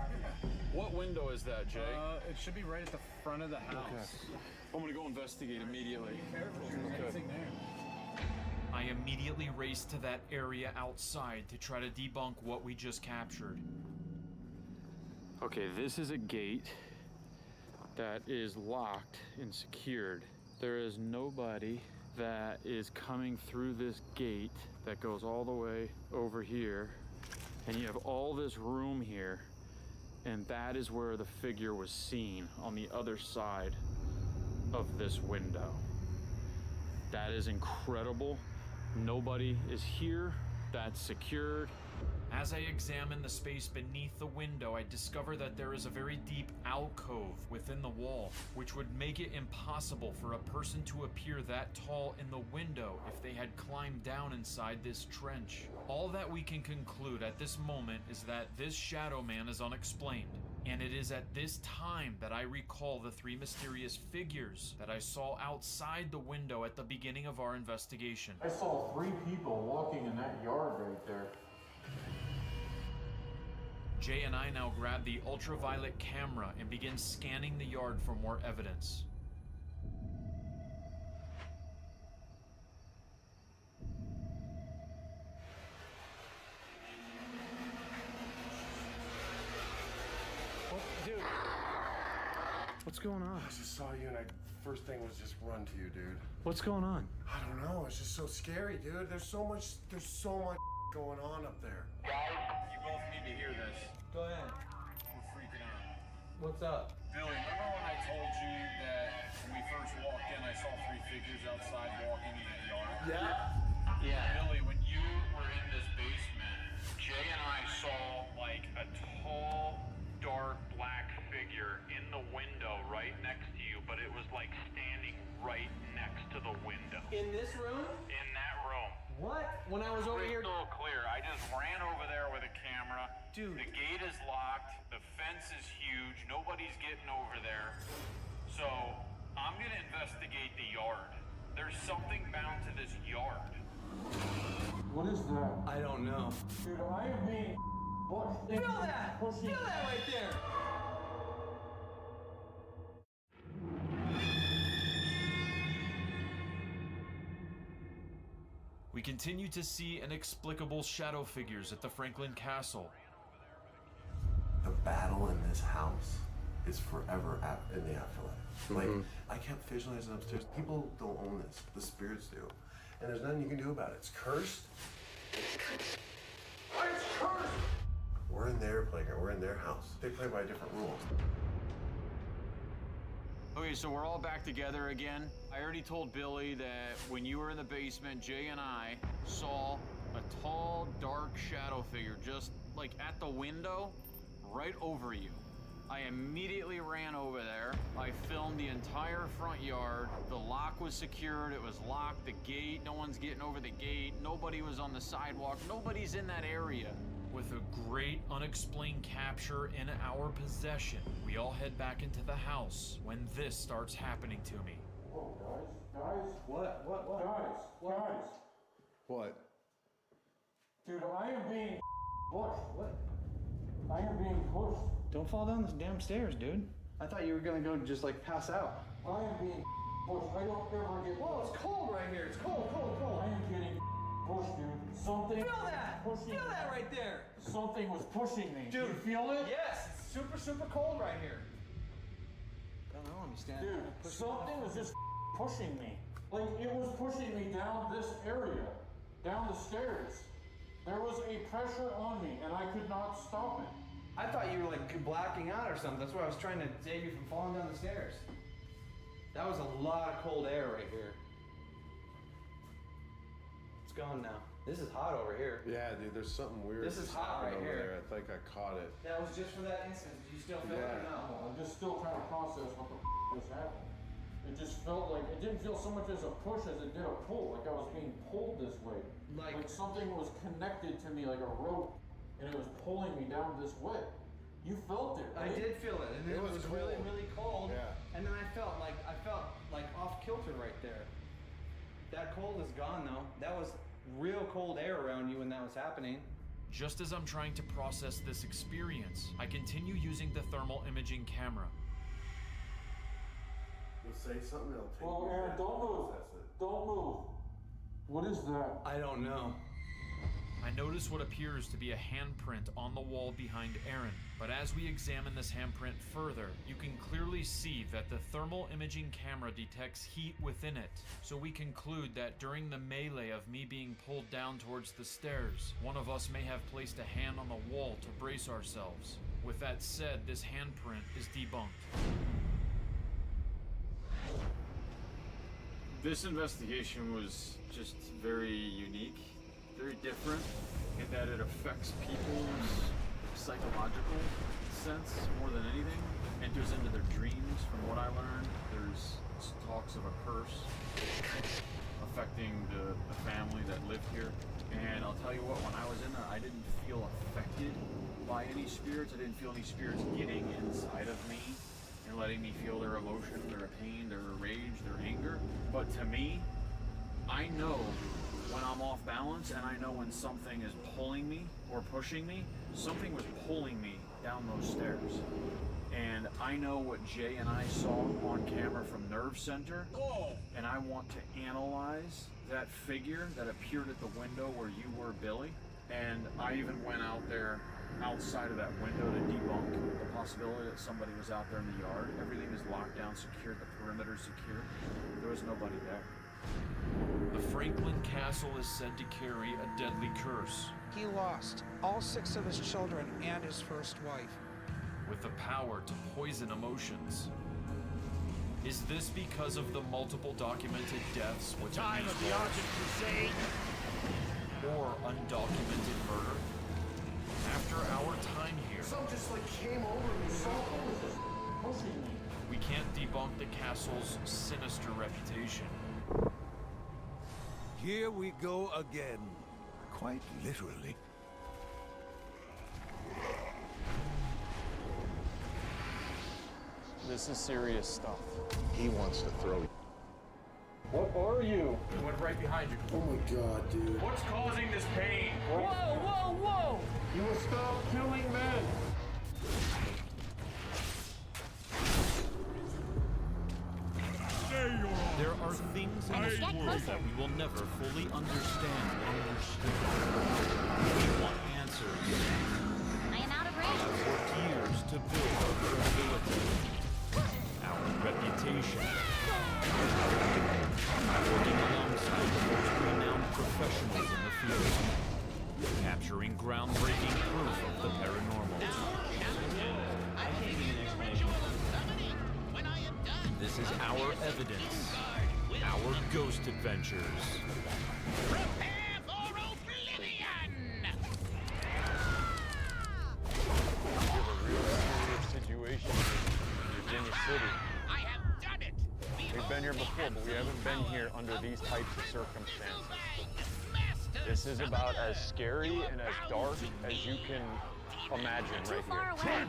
What window is that, Jay? It should be right at the front of the house. Okay. I'm gonna go investigate immediately. Be careful, there's anything there. I immediately race to that area outside to try to debunk what we just captured. Okay, this is a gate that is locked and secured. There is nobody that is coming through this gate that goes all the way over here. And you have all this room here, and that is where the figure was seen, on the other side of this window. That is incredible. Nobody is here. That's secured. As I examine the space beneath the window, I discover that there is a very deep alcove within the wall, which would make it impossible for a person to appear that tall in the window if they had climbed down inside this trench. All that we can conclude at this moment is that this shadow man is unexplained, and it is at this time that I recall the 3 mysterious figures that I saw outside the window at the beginning of our investigation. I saw 3 people walking in that yard right there. Jay and I now grab the ultraviolet camera and begin scanning the yard for more evidence. Dude, what's going on? I just saw you and first thing was just run to you, dude. What's going on? I don't know, it's just so scary, dude. There's so much going on up there. Guys, you both need to hear this. Go ahead. What's up? Billy, remember when I told you that when we first walked in, I saw 3 figures outside walking in the yard? Yeah. Billy, when you were in this basement, Jay and I saw like a tall, dark, black figure in the window right next to you, but it was like standing right next to the window. In this room? In that room. What? When I was over here? Crystal clear. I just ran over there with a camera. Dude. The gate is locked. The fence is huge. Nobody's getting over there. So I'm gonna investigate the yard. There's something bound to this yard. What is that? I don't know. Dude, I am being pushed. Feel that! Feel that right there! We continue to see inexplicable shadow figures at the Franklin Castle. The battle in this house is forever in the afterlife. Like, I kept visualizing upstairs. People don't own this. The spirits do. And there's nothing you can do about it. It's cursed. It's cursed! We're in their playground. We're in their house. They play by different rules. Okay, so we're all back together again. I already told Billy that when you were in the basement, Jay and I saw a tall, dark shadow figure just like at the window right over you. I immediately ran over there. I filmed the entire front yard. The lock was secured, it was locked, the gate, no one's getting over the gate, nobody was on the sidewalk, nobody's in that area. With a great unexplained capture in our possession, we all head back into the house when this starts happening to me. Whoa, guys. What? Guys. What? Dude, I am being pushed. What? I am being pushed. Don't fall down the damn stairs, dude. I thought you were gonna go just like pass out. I am being pushed. I don't ever get. Whoa, it's cold right here. It's cold. I am getting pushed, dude. Something. Feel that! Pushing. Feel that right there! Something was pushing me. Dude, you feel it? Yes, it's super cold right here. I don't know, let me stand. Dude, something was just pushing me. Like, it was pushing me down this area, down the stairs. There was a pressure on me, and I could not stop it. I thought you were like blacking out or something. That's why I was trying to save you from falling down the stairs. That was a lot of cold air right here. It's gone now. This is hot over here. Yeah, dude, there's something weird. This is hot right over here. there. I think I caught it. That was just for that instant. Did you still feel it or no? I'm just still trying to process what the was happening. It just felt like, it didn't feel so much as a push as it did a pull. Like I was being pulled this way. Like something was connected to me like a rope, and it was pulling me down this way. You felt it, right? I did feel it, and it was really, really cold. Yeah. And then I felt like off kilter right there. That cold is gone though. That was real cold air around you when that was happening. Just as I'm trying to process this experience, I continue using the thermal imaging camera. You'll say something, it'll take Well, you Aaron, back. don't move. That's it. Don't move. What is that? I don't know. I notice what appears to be a handprint on the wall behind Aaron, but as we examine this handprint further, you can clearly see that the thermal imaging camera detects heat within it, so we conclude that during the melee of me being pulled down towards the stairs, one of us may have placed a hand on the wall to brace ourselves. With that said, this handprint is debunked. This investigation was just very unique, very different in that it affects people's psychological sense more than anything. Enters into their dreams, from what I learned. There's talks of a curse affecting the family that lived here. And I'll tell you what, when I was in there, I didn't feel affected by any spirits. I didn't feel any spirits getting inside of me and letting me feel their emotion, their pain, their rage, their anger. But to me, I know when I'm off balance, and I know when something is pulling me or pushing me. Something was pulling me down those stairs. And I know what Jay and I saw on camera from Nerve Center, and I want to analyze that figure that appeared at the window where you were, Billy. And I even went out there outside of that window to debunk the possibility that somebody was out there in the yard. Everything is locked down, secured, the perimeter is secure. There was nobody there. The Franklin Castle is said to carry a deadly curse. He lost all 6 of his children and his first wife. with the power to poison emotions. Is this because of the multiple documented deaths within Time these of the walls? Argent Crusade. Or undocumented murder? After our time here, Some just like came over me. Something was just pushing me. we can't debunk the castle's sinister reputation. Here we go again. Quite literally. This is serious stuff. He wants to throw you. What are you? It went right behind you. Oh my god, dude. What's causing this pain? Whoa, whoa, whoa! You will stop killing men. There are things in this world that we will never fully understand. We want answers. I am out of range. I've worked years to build our credibility, our reputation. I'm working alongside the most renowned professionals in the field, capturing groundbreaking proof of the paranormal. This is our evidence, our ghost adventures. Prepare for oblivion! We have a real serious situation in Virginia City. I have done it! We've been here before, but we haven't been here under these types of circumstances. This is about as scary and as dark as you can imagine right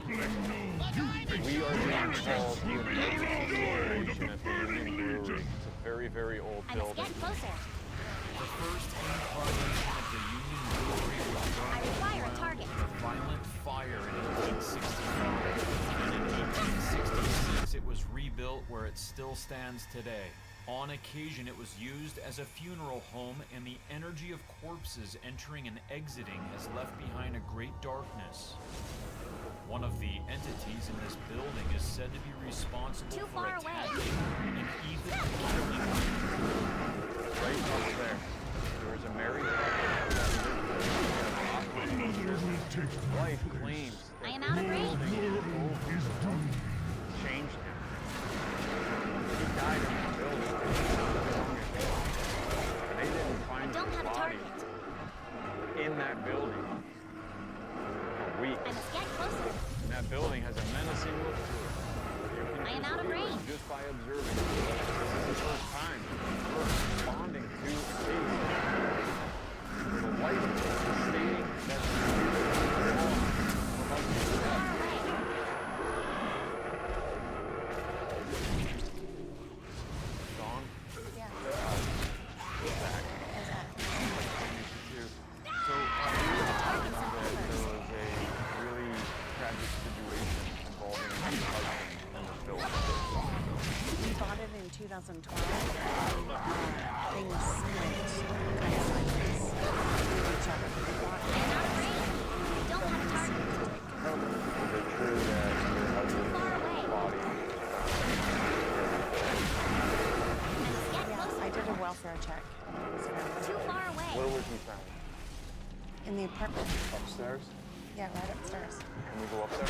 here. We are being called to an emergency situation at the Union Brewery. It's a very, very old building. Get closer. The first incarnation of the Union Brewery was burned I require a target. in a violent fire in 1865. And in 1866, it was rebuilt where it still stands today. On occasion, it was used as a funeral home, and the energy of corpses entering and exiting has left behind a great darkness. One of the entities in this building is said to be responsible Too for far away. attacking and even killing people. Right up there, there is a married couple. Life claims I am out of range. changed him. He died in the building. And they didn't find Don't his have a body target. in that building for weeks. I must get closer. And that building has a menacing look to it. You can I am out of feel it range. just by observing. This is the first time we're responding to a case where the light is stating that Dawn? Yeah. Zach. So, there was a really tragic situation involving my husband and the building. We bought it in 2012. Things went kind of sideways with each other. We bought it. Don't have a target. Is it true that your husband's body Yeah, I did a welfare check. It was found. Too far away. Where was he found? In the apartment. Upstairs? Yeah, right upstairs. Can we go up there? Yeah,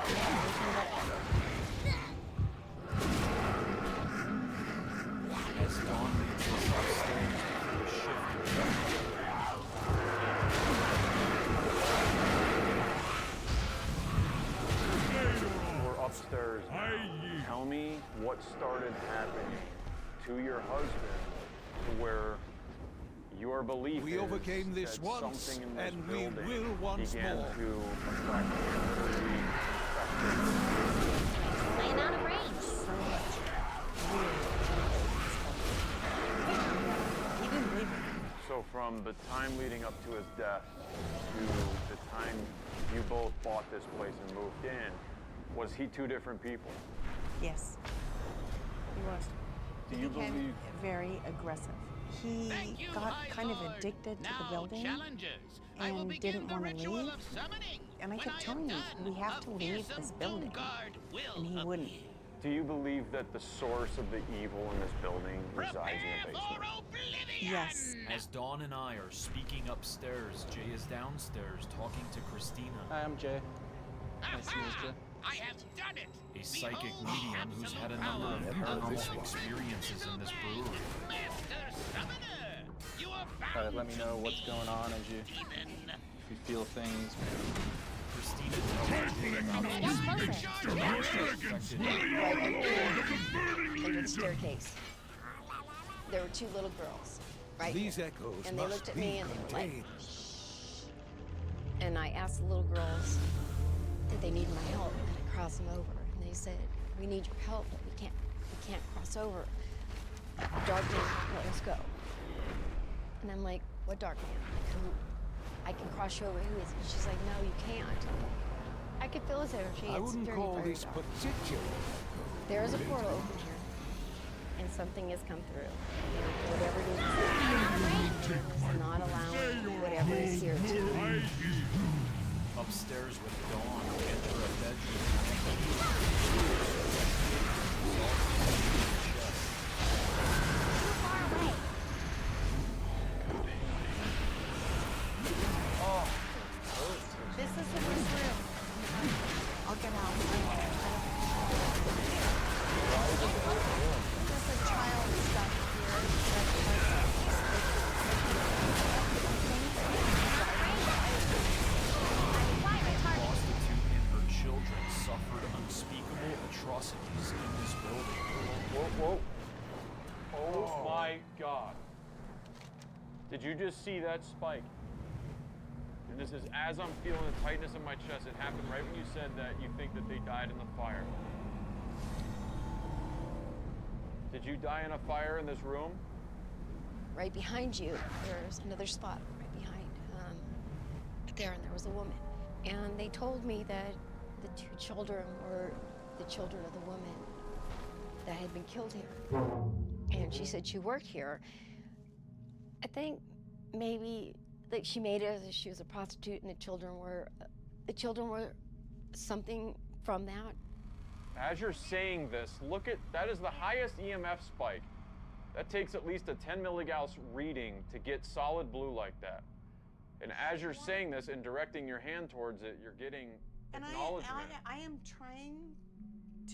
we can go up there. As Dawn leads us upstairs to a shift. We're upstairs now. Tell me what started happening to your husband to where your belief We is overcame this that once, something in this and we building will once began more. to affect him. I am out of range. So much weird. He didn't believe it. So from the time leading up to his death to the time you both bought this place and moved in, was he two different people? Yes, he was. Do He you became believe- very aggressive. He got kind of addicted to the building and didn't want to leave. And I kept telling him, we have to leave this building. And he wouldn't. Do you believe that the source of the evil in this building resides in the basement? Yes. As Dawn and I are speaking upstairs, Jay is downstairs talking to Christina. Hi, I'm Jay. Nice to meet you. I have done it! A psychic medium who's had a number of paranormal experiences in this brewery. Master Summoner! You are Try to let me know what's going on as you, if you feel things. Christina tells me about Right under the staircase. There were two little girls, right? These here. echoes And they must looked at be me and they were like, contained. shh. And I asked the little girls that they needed my help and I crossed them over. And they said, we need your help, but we can't cross over. Dark man won't let us go. And I'm like, what dark man? Like, who? I can cross you over. Who is it? She's like, no, you can't. I could feel his energy. I It's wouldn't very, call very this dark. particular. There is a portal open here, and something has come through. And whatever it is not allowing whatever is here to. Upstairs with Dawn, enter a bedroom. Too far away. This is the first room. I'll get out. There's a child stuck Prostitute and her children suffered unspeakable atrocities in this building. Whoa. Oh my God. Did you just see that spike? And this is as I'm feeling the tightness in my chest. It happened right when you said that you think that they died in the fire. Did you die in a fire in this room? right behind you. There's another spot right behind there, and there was a woman. And they told me that the two children were the children of the woman that had been killed here. And she said she worked here. I think maybe like she made it as if she was a prostitute, and the children were something from that. As you're saying this, look at, that is the highest EMF spike. That takes at least a 10 milligauss reading to get solid blue like that. And as you're saying this and directing your hand towards it, you're getting acknowledgement. I am trying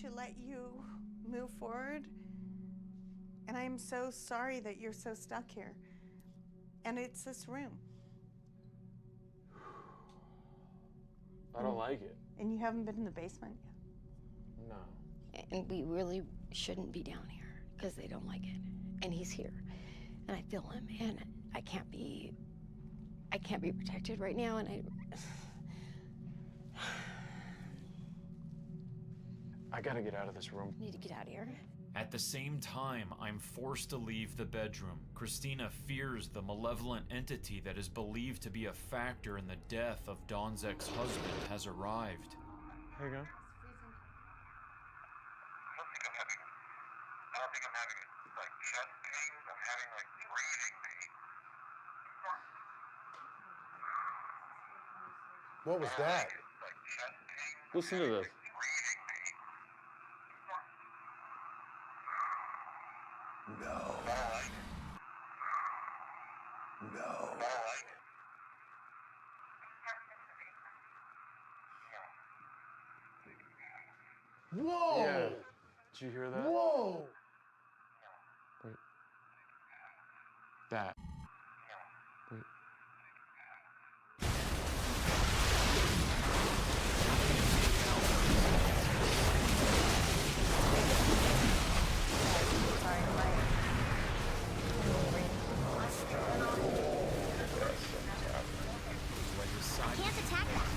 to let you move forward, and I am so sorry that you're so stuck here. And it's this room. I don't like it. And you haven't been in the basement yet. No. And we really shouldn't be down here because they don't like it. And he's here, and I feel him, and I can't be protected right now, and I gotta get out of this room. need to get out of here. At the same time, I'm forced to leave the bedroom. Christina fears the malevolent entity that is believed to be a factor in the death of Dawn's ex-husband has arrived. Here you go. I don't think I'm having like chest pains. I'm having like breathing pain. What was that? Listen to this. No. No. Whoa! Yeah. Did you hear that? Whoa! Wait. That. Wait. Can't attack that.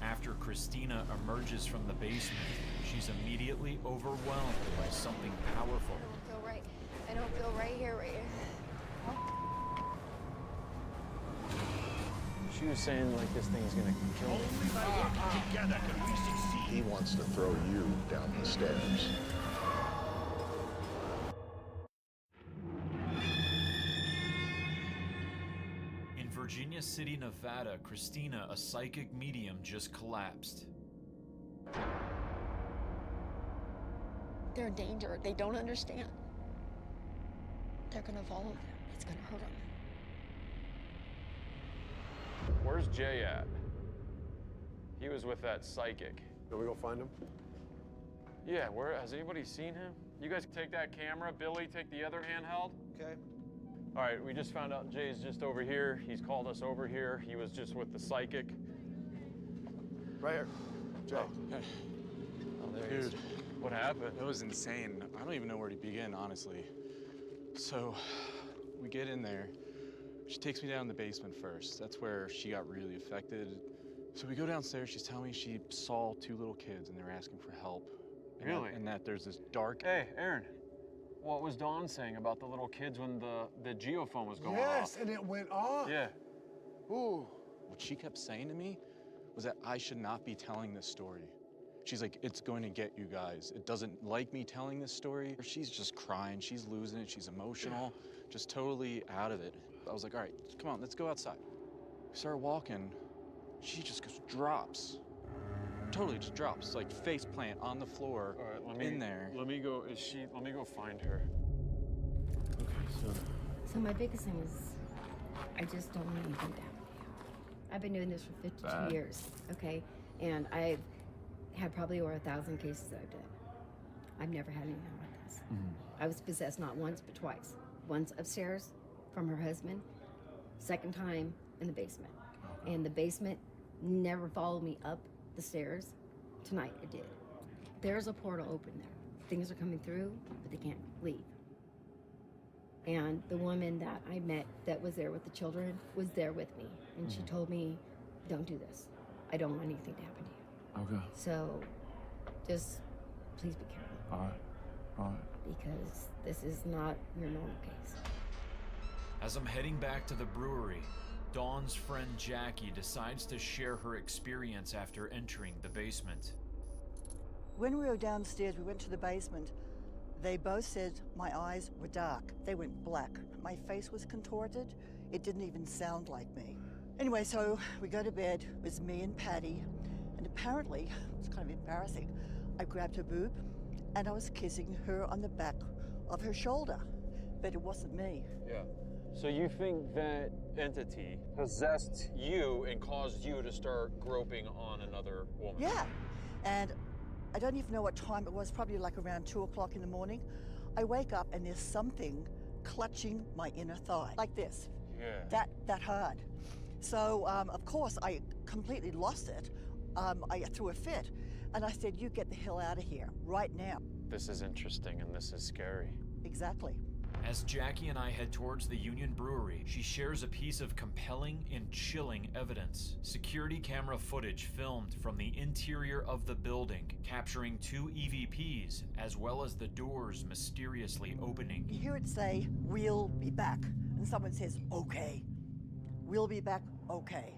After Christina emerges from the basement, she's immediately overwhelmed by something powerful. I don't feel right here, She was saying like this thing's gonna kill me. Together can we succeed. He wants to throw you down the stairs. In Virginia City, Nevada, Christina, a psychic medium, just collapsed. They're in danger. They don't understand. They're gonna follow them. It's gonna hurt him. Where's Jay at? He was with that psychic. Can we go find him? Yeah, where, has anybody seen him? You guys take that camera. Billy, take the other handheld. Okay. All right, we just found out Jay's just over here. He's called us over here. He was just with the psychic. Right here. Jay. Hey. Oh, there he Dude, is. What happened? It was insane. I don't even know where to begin, honestly. So, we get in there. She takes me down in the basement first. That's where she got really affected. So we go downstairs. She's telling me she saw 2 little kids and they're asking for help. And Really? and that there's this dark... Hey, Aaron. What was Dawn saying about the little kids when the geophone was going off? Yes, and it went off. Yeah. Ooh. What she kept saying to me was that I should not be telling this story. She's like, it's going to get you guys. It doesn't like me telling this story. She's just crying. She's losing it. She's emotional, just totally out of it. I was like, all right, come on, let's go outside. We start walking. She just goes, drops. Totally just drops, like face plant on the floor. All right, let me, in there. Let me go, let me go find her. Okay, So my biggest thing is, I just don't want anything to happen to you. I've been doing this for 52 Bad. years, okay? And I've had probably over 1,000 cases I've done. I've never had anything like this. I was possessed not once, but twice. Once upstairs from her husband, second time in the basement. And the basement never followed me up the stairs. Tonight it did. There's a portal open there. Things are coming through, but they can't leave. And the woman that I met that was there with the children was there with me. And she told me, don't do this. I don't want anything to happen to you. Okay. So just please be careful. All right. All right. Because this is not your normal case. As I'm heading back to the brewery, Dawn's friend Jackie decides to share her experience after entering the basement. When we were downstairs, we went to the basement. They both said my eyes were dark. They went black. My face was contorted. It didn't even sound like me. Anyway, so we go to bed. It was me and Patty. And apparently, it was kind of embarrassing, I grabbed her boob and I was kissing her on the back of her shoulder. But it wasn't me. Yeah. So you think that entity possessed you and caused you to start groping on another woman? Yeah. And I don't even know what time it was, probably like around 2 o'clock in the morning. I wake up and there's something clutching my inner thigh, like this. Yeah. That hard. So, of course, I completely lost it. I threw a fit. And I said, you get the hell out of here, right now. This is interesting and this is scary. Exactly. As Jackie and I head towards the Union Brewery, she shares a piece of compelling and chilling evidence. Security camera footage filmed from the interior of the building, capturing 2 EVPs, as well as the doors mysteriously opening. You hear it say, we'll be back. And someone says, okay. We'll be back, okay.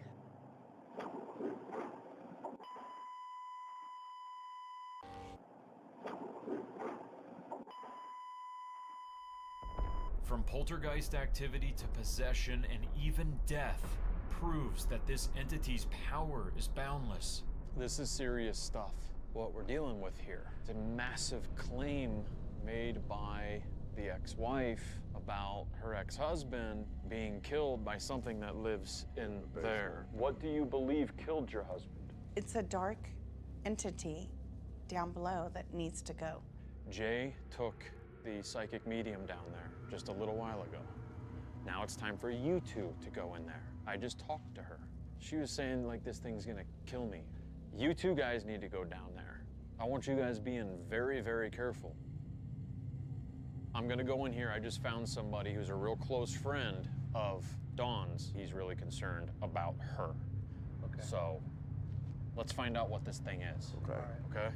From poltergeist activity to possession and even death proves that this entity's power is boundless. This is serious stuff, what we're dealing with here. It's a massive claim made by the ex-wife about her ex-husband being killed by something that lives in there. What do you believe killed your husband? It's a dark entity down below that needs to go. Jay took the psychic medium down there just a little while ago. Now it's time for you two to go in there. I just talked to her. She was saying like this thing's gonna kill me. You two guys need to go down there. I want you guys being very, very careful. I'm gonna go in here. I just found somebody who's a real close friend of Dawn's. He's really concerned about her. Okay. So let's find out what this thing is. Okay. Okay?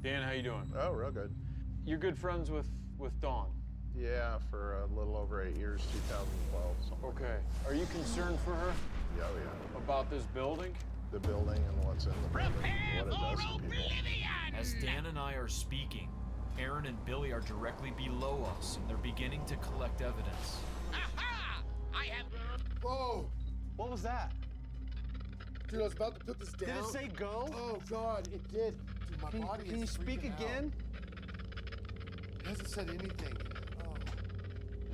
Dan, how you doing? Oh, real good. You're good friends with Dawn? Yeah, for a little over 8 years, 2012. Okay. Are you concerned for her? Yeah, yeah. About this building? The building and what's in the building, what it does to people. As Dan and I are speaking, Aaron and Billy are directly below us, and they're beginning to collect evidence. Aha! I have. Whoa! What was that? Dude, I was about to put this down. Did it say go? Oh, God, it did. Dude, my body Can you is speak freaking again? out. It hasn't said anything.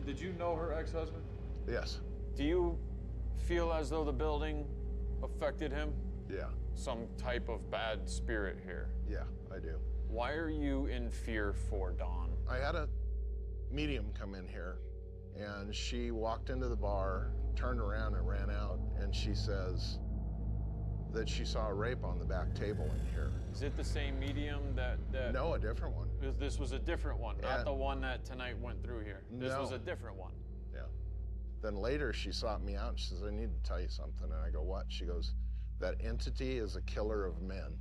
Did you know her ex-husband? Yes. Do you feel as though the building affected him? Yeah. Some type of bad spirit here? Yeah, I do. Why are you in fear for Dawn? I had a medium come in here, and she walked into the bar, turned around and ran out, and she says that she saw a rape on the back table in here. Is it the same medium that... No, a different one. This was a different one, not And- the one that tonight went through here. This No. was a different one. Yeah. Then later she sought me out and she says, I need to tell you something. And I go, what? She goes, that entity is a killer of men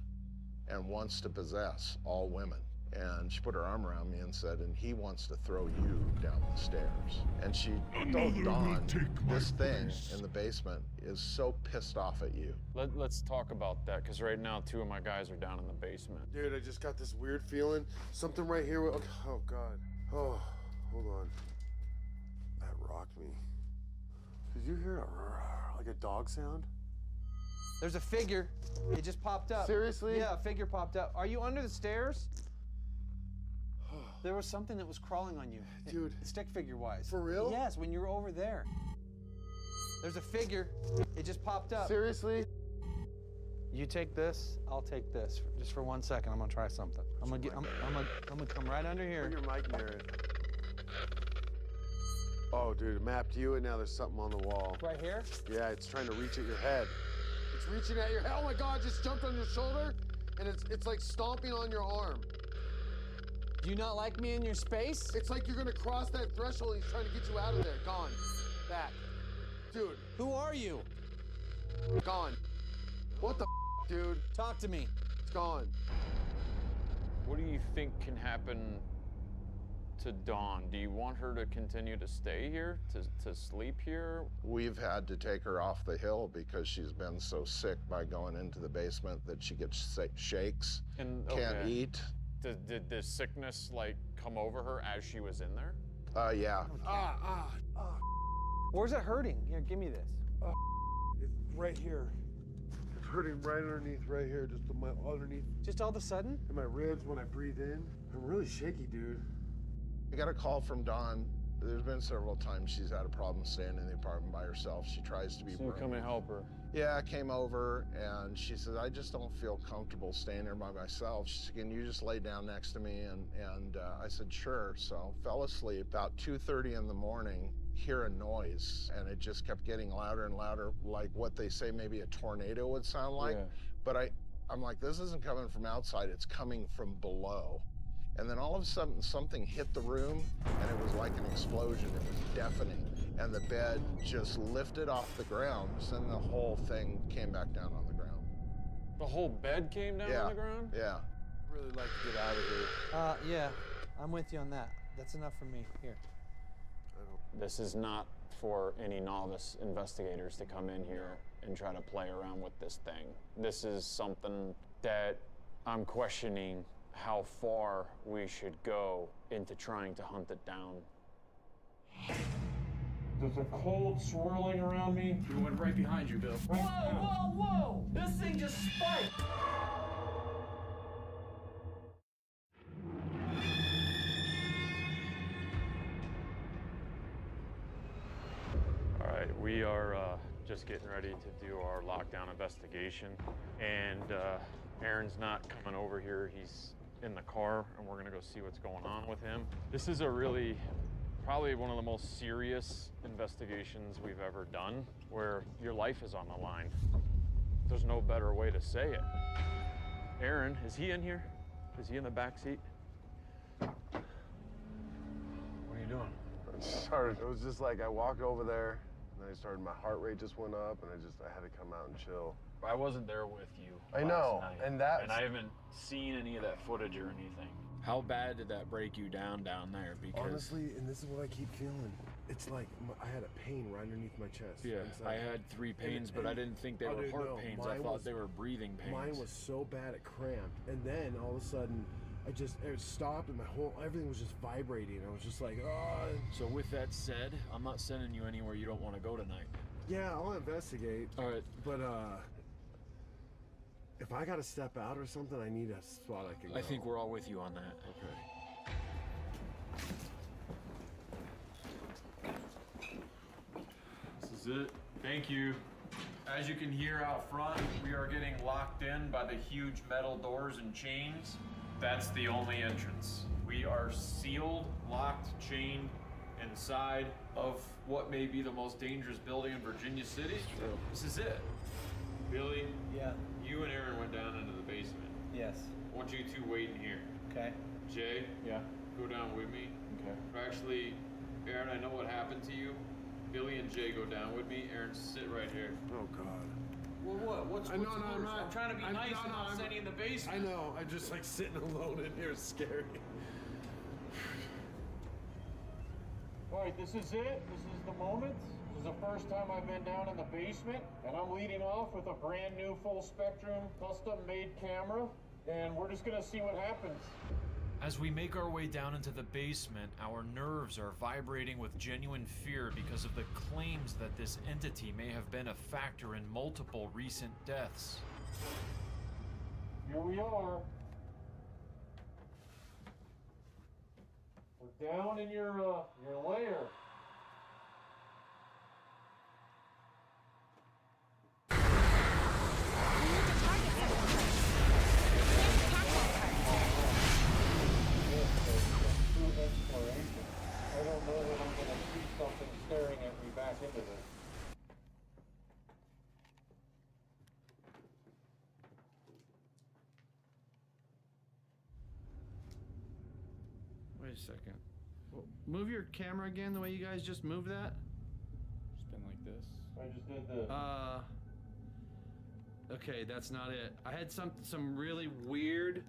and wants to possess all women. And she put her arm around me and said, and he wants to throw you down the stairs. And she told Dawn, this thing in the basement is so pissed off at you. Let's talk about that, because right now 2 of my guys are down in the basement. Dude, I just got this weird feeling. Something right here. Okay, oh, God. Oh, hold on. That rocked me. Did you hear like a dog sound? There's a figure. It just popped up. Seriously? Yeah, a figure popped up. Are you under the stairs? There was something that was crawling on you. Dude. Stick figure wise. For real? Yes, when you were over there. There's a figure. It just popped up. Seriously? You take this, I'll take this. Just for 1 second, I'm gonna try something. I'm gonna come right under here. Bring your mic near it. Oh, dude, it mapped you, and now there's something on the wall. Right here? Yeah, it's trying to reach at your head. It's reaching at your head. Oh my God, just jumped on your shoulder, and it's like stomping on your arm. Do you not like me in your space? It's like you're gonna cross that threshold and he's trying to get you out of there. Gone. Back. Dude. Who are you? Gone. What the dude? Talk to me. It's gone. What do you think can happen to Dawn? Do you want her to continue to stay here, to sleep here? We've had to take her off the hill because she's been so sick by going into the basement that she gets shakes, And can't eat. Did this sickness like come over her as she was in there? Yeah. Where's it hurting? Here, give me this. It's right here. It's hurting right underneath, right here, just my underneath. Just all of a sudden? In my ribs when I breathe in. I'm really shaky, dude. I got a call from Dawn. There's been several times she's had a problem staying in the apartment by herself. She tries to be So come and help her. Yeah, I came over and she said, I just don't feel comfortable staying here by myself. She said, can you just lay down next to me? And I said, sure. So fell asleep. About 2:30 in the morning, hear a noise, and it just kept getting louder and louder, like what they say maybe a tornado would sound like. Yeah. But I'm like, this isn't coming from outside, it's coming from below. And then all of a sudden, something hit the room, and it was like an explosion. It was deafening. And the bed just lifted off the ground, so then the whole thing came back down on the ground. The whole bed came down on the ground? Yeah. I'd really like to get out of here. Yeah, I'm with you on that. That's enough for me. Here. This is not for any novice investigators to come in here and try to play around with this thing. This is something that I'm questioning how far we should go into trying to hunt it down. There's a cold swirling around me. We went right behind you, Bill. Whoa, whoa, whoa! This thing just spiked! All right, we are just getting ready to do our lockdown investigation, and Aaron's not coming over here. He's in the car, and we're gonna go see what's going on with him. This is probably one of the most serious investigations we've ever done, where your life is on the line. There's no better way to say it. Aaron, is he in here? Is he in the back seat? What are you doing? It was just like I walked over there, and then my heart rate just went up, and I had to come out and chill. I wasn't there with you. I know, last night, and I haven't seen any of that footage or anything. How bad did that break you down there? Because Honestly, and this is what I keep feeling. It's like I had a pain right underneath my chest. yeah, inside. I had 3 pains, but I didn't think they were heart pains. I thought they were breathing pains. Mine was so bad it cramped, and then all of a sudden, it stopped, and everything was just vibrating. I was just like, oh. So with that said, I'm not sending you anywhere you don't want to go tonight. Yeah, I'll investigate. All right. But if I gotta step out or something, I need a spot I can go. I think we're all with you on that. Okay. is it. Thank you. As you can hear out front, we are getting locked in by the huge metal doors and chains. That's the only entrance. We are sealed, locked, chained inside of what may be the most dangerous building in Virginia City. This is it. Billy? Yeah. You and Aaron went down into the basement. Yes. I want you two wait in here. Okay. Jay? Yeah. Go down with me. Okay. Actually, Aaron, I know what happened to you. Billy and Jay go down with me. Aaron, sit right here. Oh, God. Well, what? What's No, worse? I'm trying to be nice and not I'm- send you in the basement. I know. I just like sitting alone in here is scary. All right, this is it. This is the moment. This is the first time I've been down in the basement, and I'm leading off with a brand new full spectrum custom made camera, and we're just gonna see what happens. As we make our way down into the basement, our nerves are vibrating with genuine fear because of the claims that this entity may have been a factor in multiple recent deaths. Here we are. We're down in your lair. I don't know that I'm gonna see something staring at me back into this. Wait a second. Well, move your camera again the way you guys just moved that. Spin like this. I just did the. Okay, that's not it. I had some really weird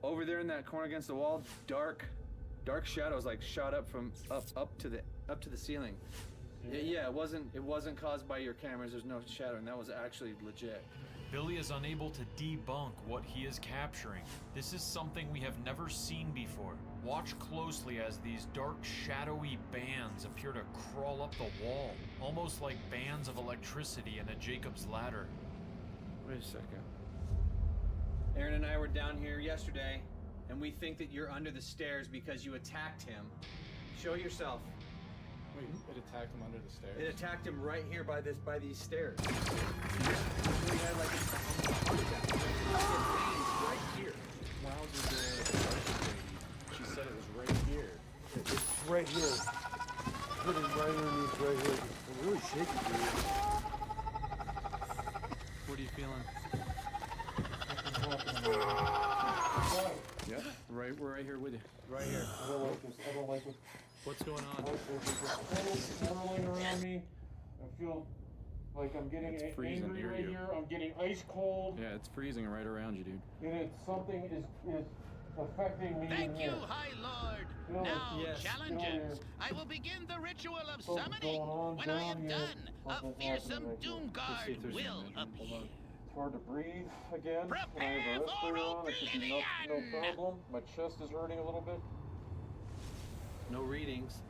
over there in that corner against the wall. Dark shadows like shot up from up to the ceiling. Yeah, it wasn't caused by your cameras. There's no shadowing. That was actually legit. Billy is unable to debunk what he is capturing. This is something we have never seen before. Watch closely as these dark, shadowy bands appear to crawl up the wall, almost like bands of electricity in a Jacob's ladder. Wait a second. Aaron and I were down here yesterday, and we think that you're under the stairs because you attacked him. Show yourself. Wait, it attacked him under the stairs? It attacked him right here by these stairs. He had like a heart attack. Right here. Wowzer did. She said it was right here. It's right here. Put it right underneath right here. I'm really shaky, dude. What are you feeling? Yep. We're right here with you. Right here. I don't like this. I don't like it. What's going on? It's swirling around me. I feel like I'm getting It's freezing angry near right you. here. I'm getting ice cold. Yeah, it's freezing right around you, dude. And it's something is affecting me. Thank in you, here. High Lord. Feel Now, yes. challengers, I will begin the ritual of Something's summoning. going on When I down am here. done, a Something's fearsome happening right here. doom guard will appear. It's hard to breathe again. Prepare I have a for respirator on. It should be no problem. My chest is hurting a little bit. No readings.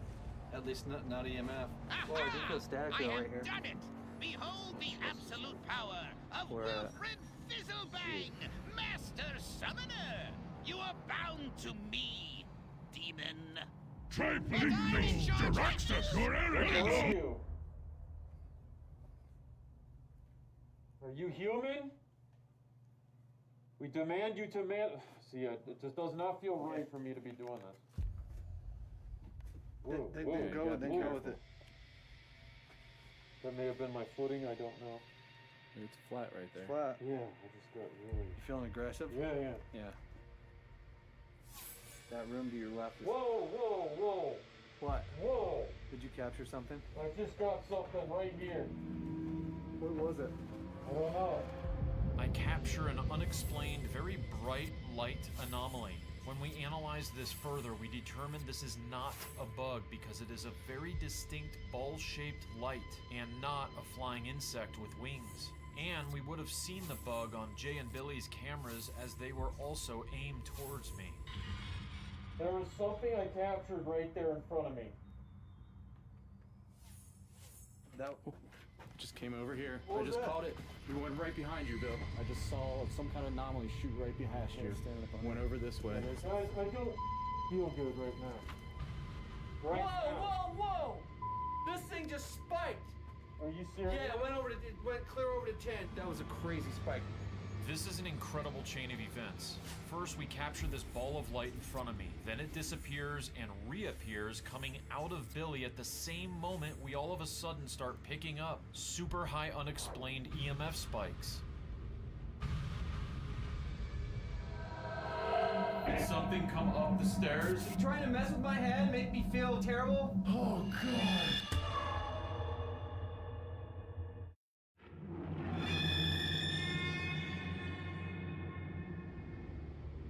At least not EMF. Aha! Oh, I do feel static I though have right here. done it! Behold the absolute power of Where at? Wilfred Fizzlebang, Master Summoner! You are bound to me, demon. Tripling no Jaraxus Who are you? Are you human? We demand you to See, it just does not feel right for me to be doing this. Whoa, Then whoa, go with it. That may have been my footing, I don't know. It's flat right there. Flat. Yeah, I just got really... You feeling aggressive? Yeah. Yeah. That room to your left is... Whoa! What? Whoa! Did you capture something? I just got something right here. What was it? I don't know. I capture an unexplained, very bright light anomaly. When we analyze this further, we determine this is not a bug because it is a very distinct ball-shaped light and not a flying insect with wings. And we would have seen the bug on Jay and Billy's cameras as they were also aimed towards me. There was something I captured right there in front of me. That Just came over here. What I was just that? caught it. We went right behind you, Bill. I just saw some kind of anomaly shoot right behind you. Went over this way. Guys, I don't feel good right now. Right now. Whoa! This thing just spiked! Are you serious? Yeah, it went clear over to 10. That was a crazy spike. This is an incredible chain of events. First, we capture this ball of light in front of me. Then it disappears and reappears, coming out of Billy at the same moment we all of a sudden start picking up super high unexplained EMF spikes. Did something come up the stairs? You trying to mess with my head, make me feel terrible? Oh, God.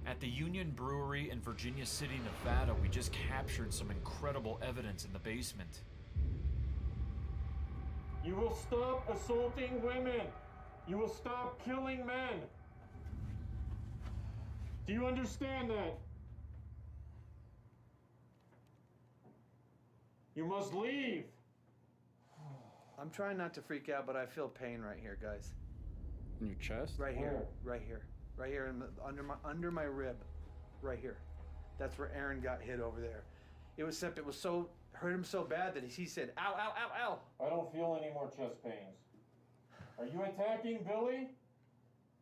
At the Union Brewery in Virginia City, Nevada, we just captured some incredible evidence in the basement. You will stop assaulting women. You will stop killing men. Do you understand that? You must leave. I'm trying not to freak out, but I feel pain right here, guys. In your chest? Right here, right here, right here, under my rib, right here. That's where Aaron got hit over there. It was so hurt him so bad that he said, "Ow, ow, ow, ow." I don't feel any more chest pains. Are you attacking Billy?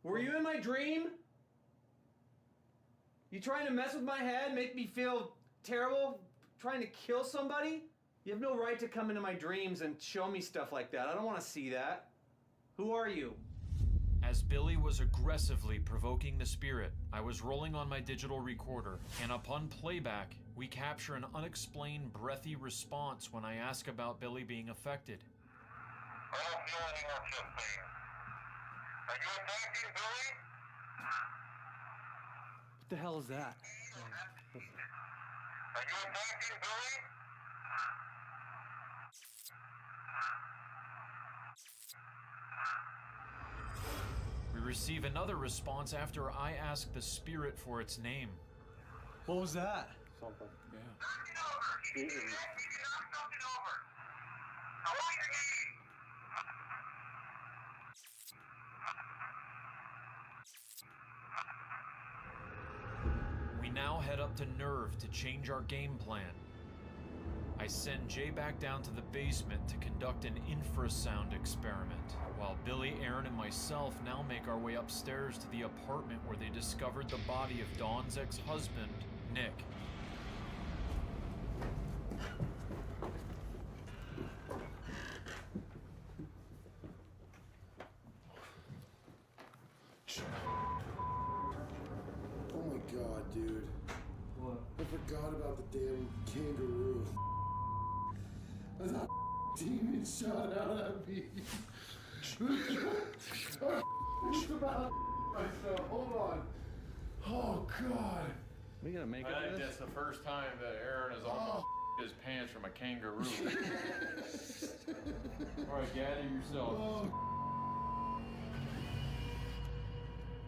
Were you in my dream? You trying to mess with my head, make me feel terrible, trying to kill somebody? You have no right to come into my dreams and show me stuff like that. I don't want to see that. Who are you? As Billy was aggressively provoking the spirit, I was rolling on my digital recorder, and upon playback, we capture an unexplained breathy response when I ask about Billy being affected. I don't feel any more chest pain. Are you attacking Billy? What the hell is that? Are you attacking Billy? We receive another response after I ask the spirit for its name. What was that? Something. Yeah. We now head up to Nerve to change our game plan. I send Jay back down to the basement to conduct an infrasound experiment, while Billy, Aaron, and myself now make our way upstairs to the apartment where they discovered the body of Dawn's ex-husband, Nick. Oh my god, dude. What? I forgot about the damn kangaroo. I thought demon shot out at me. Just about myself. Hold on. Oh god. We gonna make I it. think that's the first time that Aaron has almost his pants from a kangaroo. Alright, gather yourself. Oh.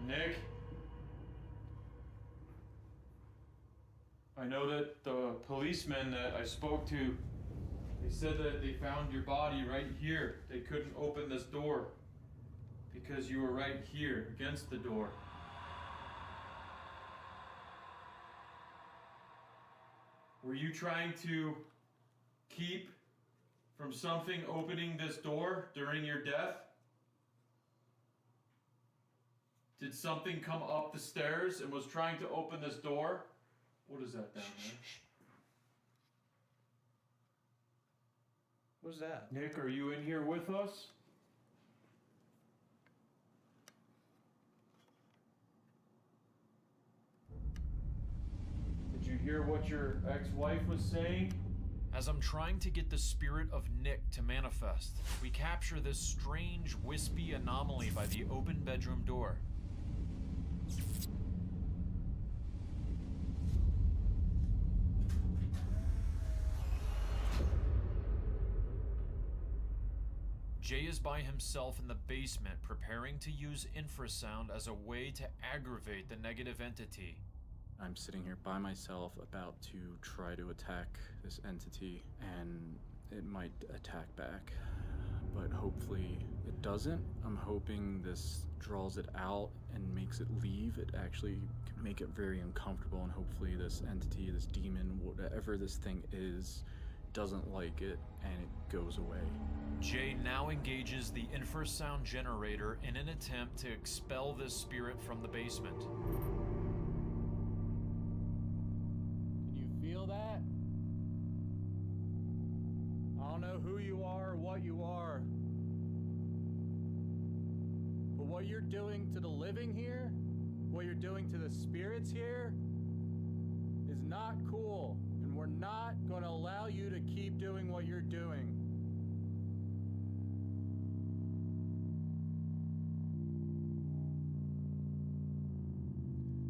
Nick? I know that the policemen that I spoke to, they said that they found your body right here. They couldn't open this door because you were right here against the door. Were you trying to keep from something opening this door during your death? Did something come up the stairs and was trying to open this door? What is that down there? What's that? Nick, are you in here with us? Did you hear what your ex-wife was saying? As I'm trying to get the spirit of Nick to manifest, we capture this strange, wispy anomaly by the open bedroom door. Jay is by himself in the basement, preparing to use infrasound as a way to aggravate the negative entity. I'm sitting here by myself about to try to attack this entity, and it might attack back, but hopefully it doesn't. I'm hoping this draws it out and makes it leave. It actually can make it very uncomfortable, and hopefully this entity, this demon, whatever this thing is, doesn't like it and it goes away. Jay now engages the infrasound generator in an attempt to expel this spirit from the basement. Can you feel that? I don't know who you are or what you are, but what you're doing to the living here, what you're doing to the spirits here, is not cool, and we're not going to allow you to keep doing what you're doing.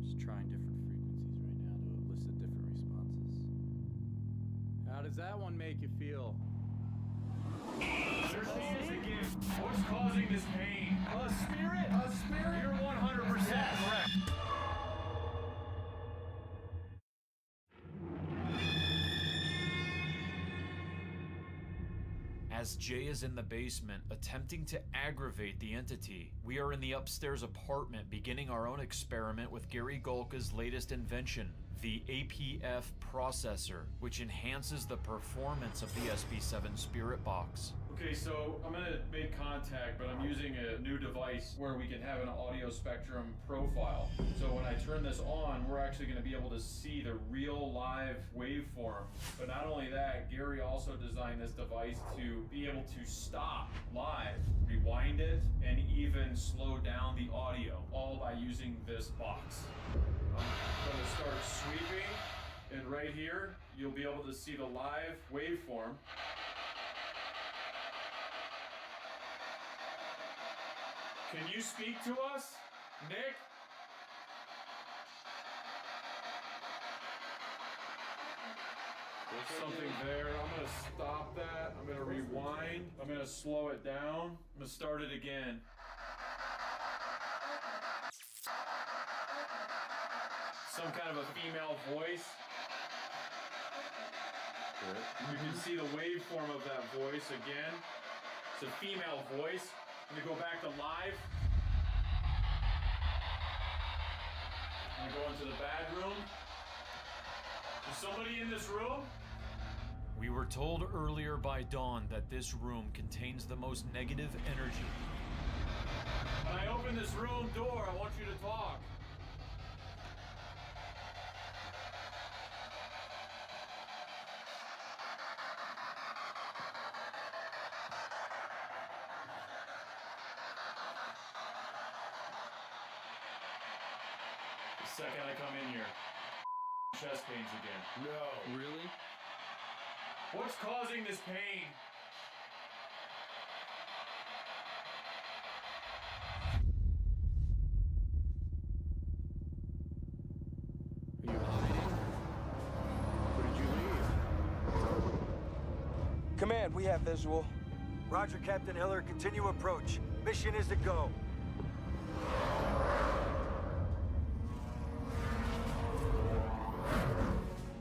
Just trying different frequencies right now to elicit different responses. How does that one make you feel? There she is again. What's causing this pain? A spirit? A spirit? You're 100% correct. As Jay is in the basement attempting to aggravate the entity, we are in the upstairs apartment beginning our own experiment with Gary Golka's latest invention, the APF processor, which enhances the performance of the SP7 Spirit Box. Okay, so I'm gonna make contact, but I'm using a new device where we can have an audio spectrum profile. So when I turn this on, we're actually gonna be able to see the real live waveform. But not only that, Gary also designed this device to be able to stop live, rewind it, and even slow down the audio, all by using this box. I'm gonna start sweeping, and right here, you'll be able to see the live waveform. Can you speak to us, Nick? There's something there. I'm gonna stop that. I'm gonna rewind. I'm gonna slow it down. I'm gonna start it again. Some kind of a female voice. You can see the waveform of that voice again. It's a female voice. I'm gonna go back to live. I'm gonna go into the bad room. Is somebody in this room? We were told earlier by Dawn that this room contains the most negative energy. When I open this room door, I want you to talk. The second I come in here, chest pains again. No. Really? What's causing this pain? Are you hiding? Or did you leave? Command, we have visual. Roger, Captain Hiller. Continue approach. Mission is to go.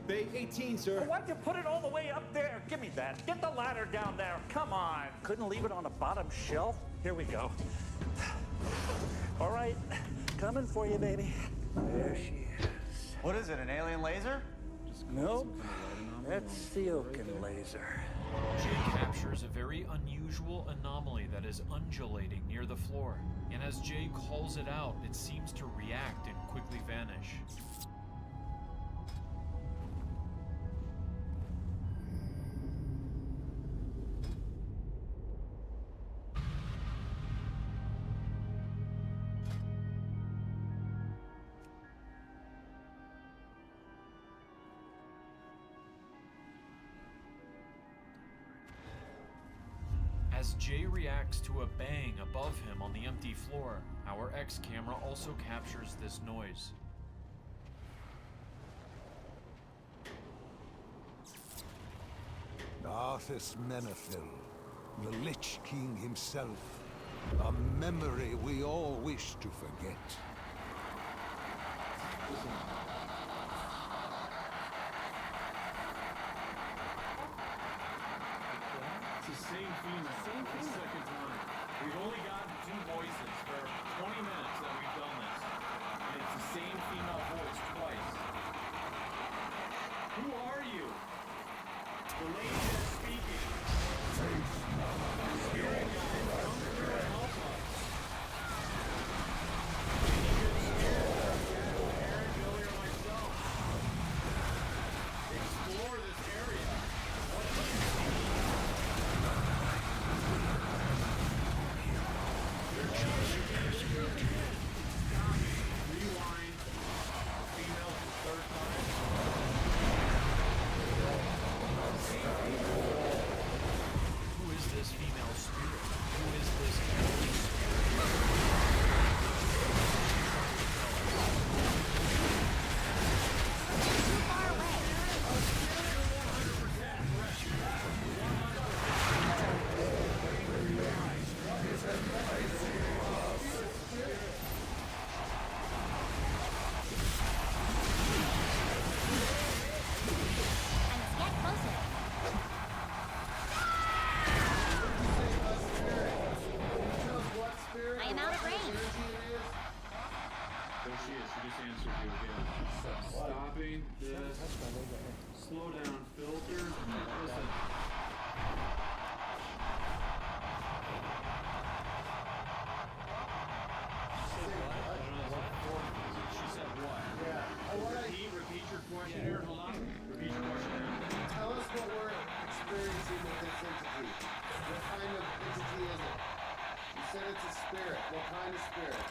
Bay 18, sir. Why'd you put it all the way up there? Give me that. Get the ladder down there. Come on. Couldn't leave it on the bottom shelf? Here we go. All right. Coming for you, baby. There she is. What is it, an alien laser? Nope. That's the Oaken laser. Jay captures a very unusual anomaly that is undulating near the floor, and as Jay calls it out, it seems to react and quickly vanish. As Jay reacts to a bang above him on the empty floor, our X camera also captures this noise. Arthas Menethil, the Lich King himself, a memory we all wish to forget. It's the same female. Same thing. Second time. We've only gotten two voices for 20 minutes that we've done this. And it's the same female voice twice. Who are you? The lady that's speaking. just answered you again. Stopping this. Slow down filter. Listen. She said what? Yeah. Repeat your question here. Hold on. Repeat your question here. Tell us what we're experiencing with this entity. What kind of entity is it? You said it's a spirit. What kind of spirit?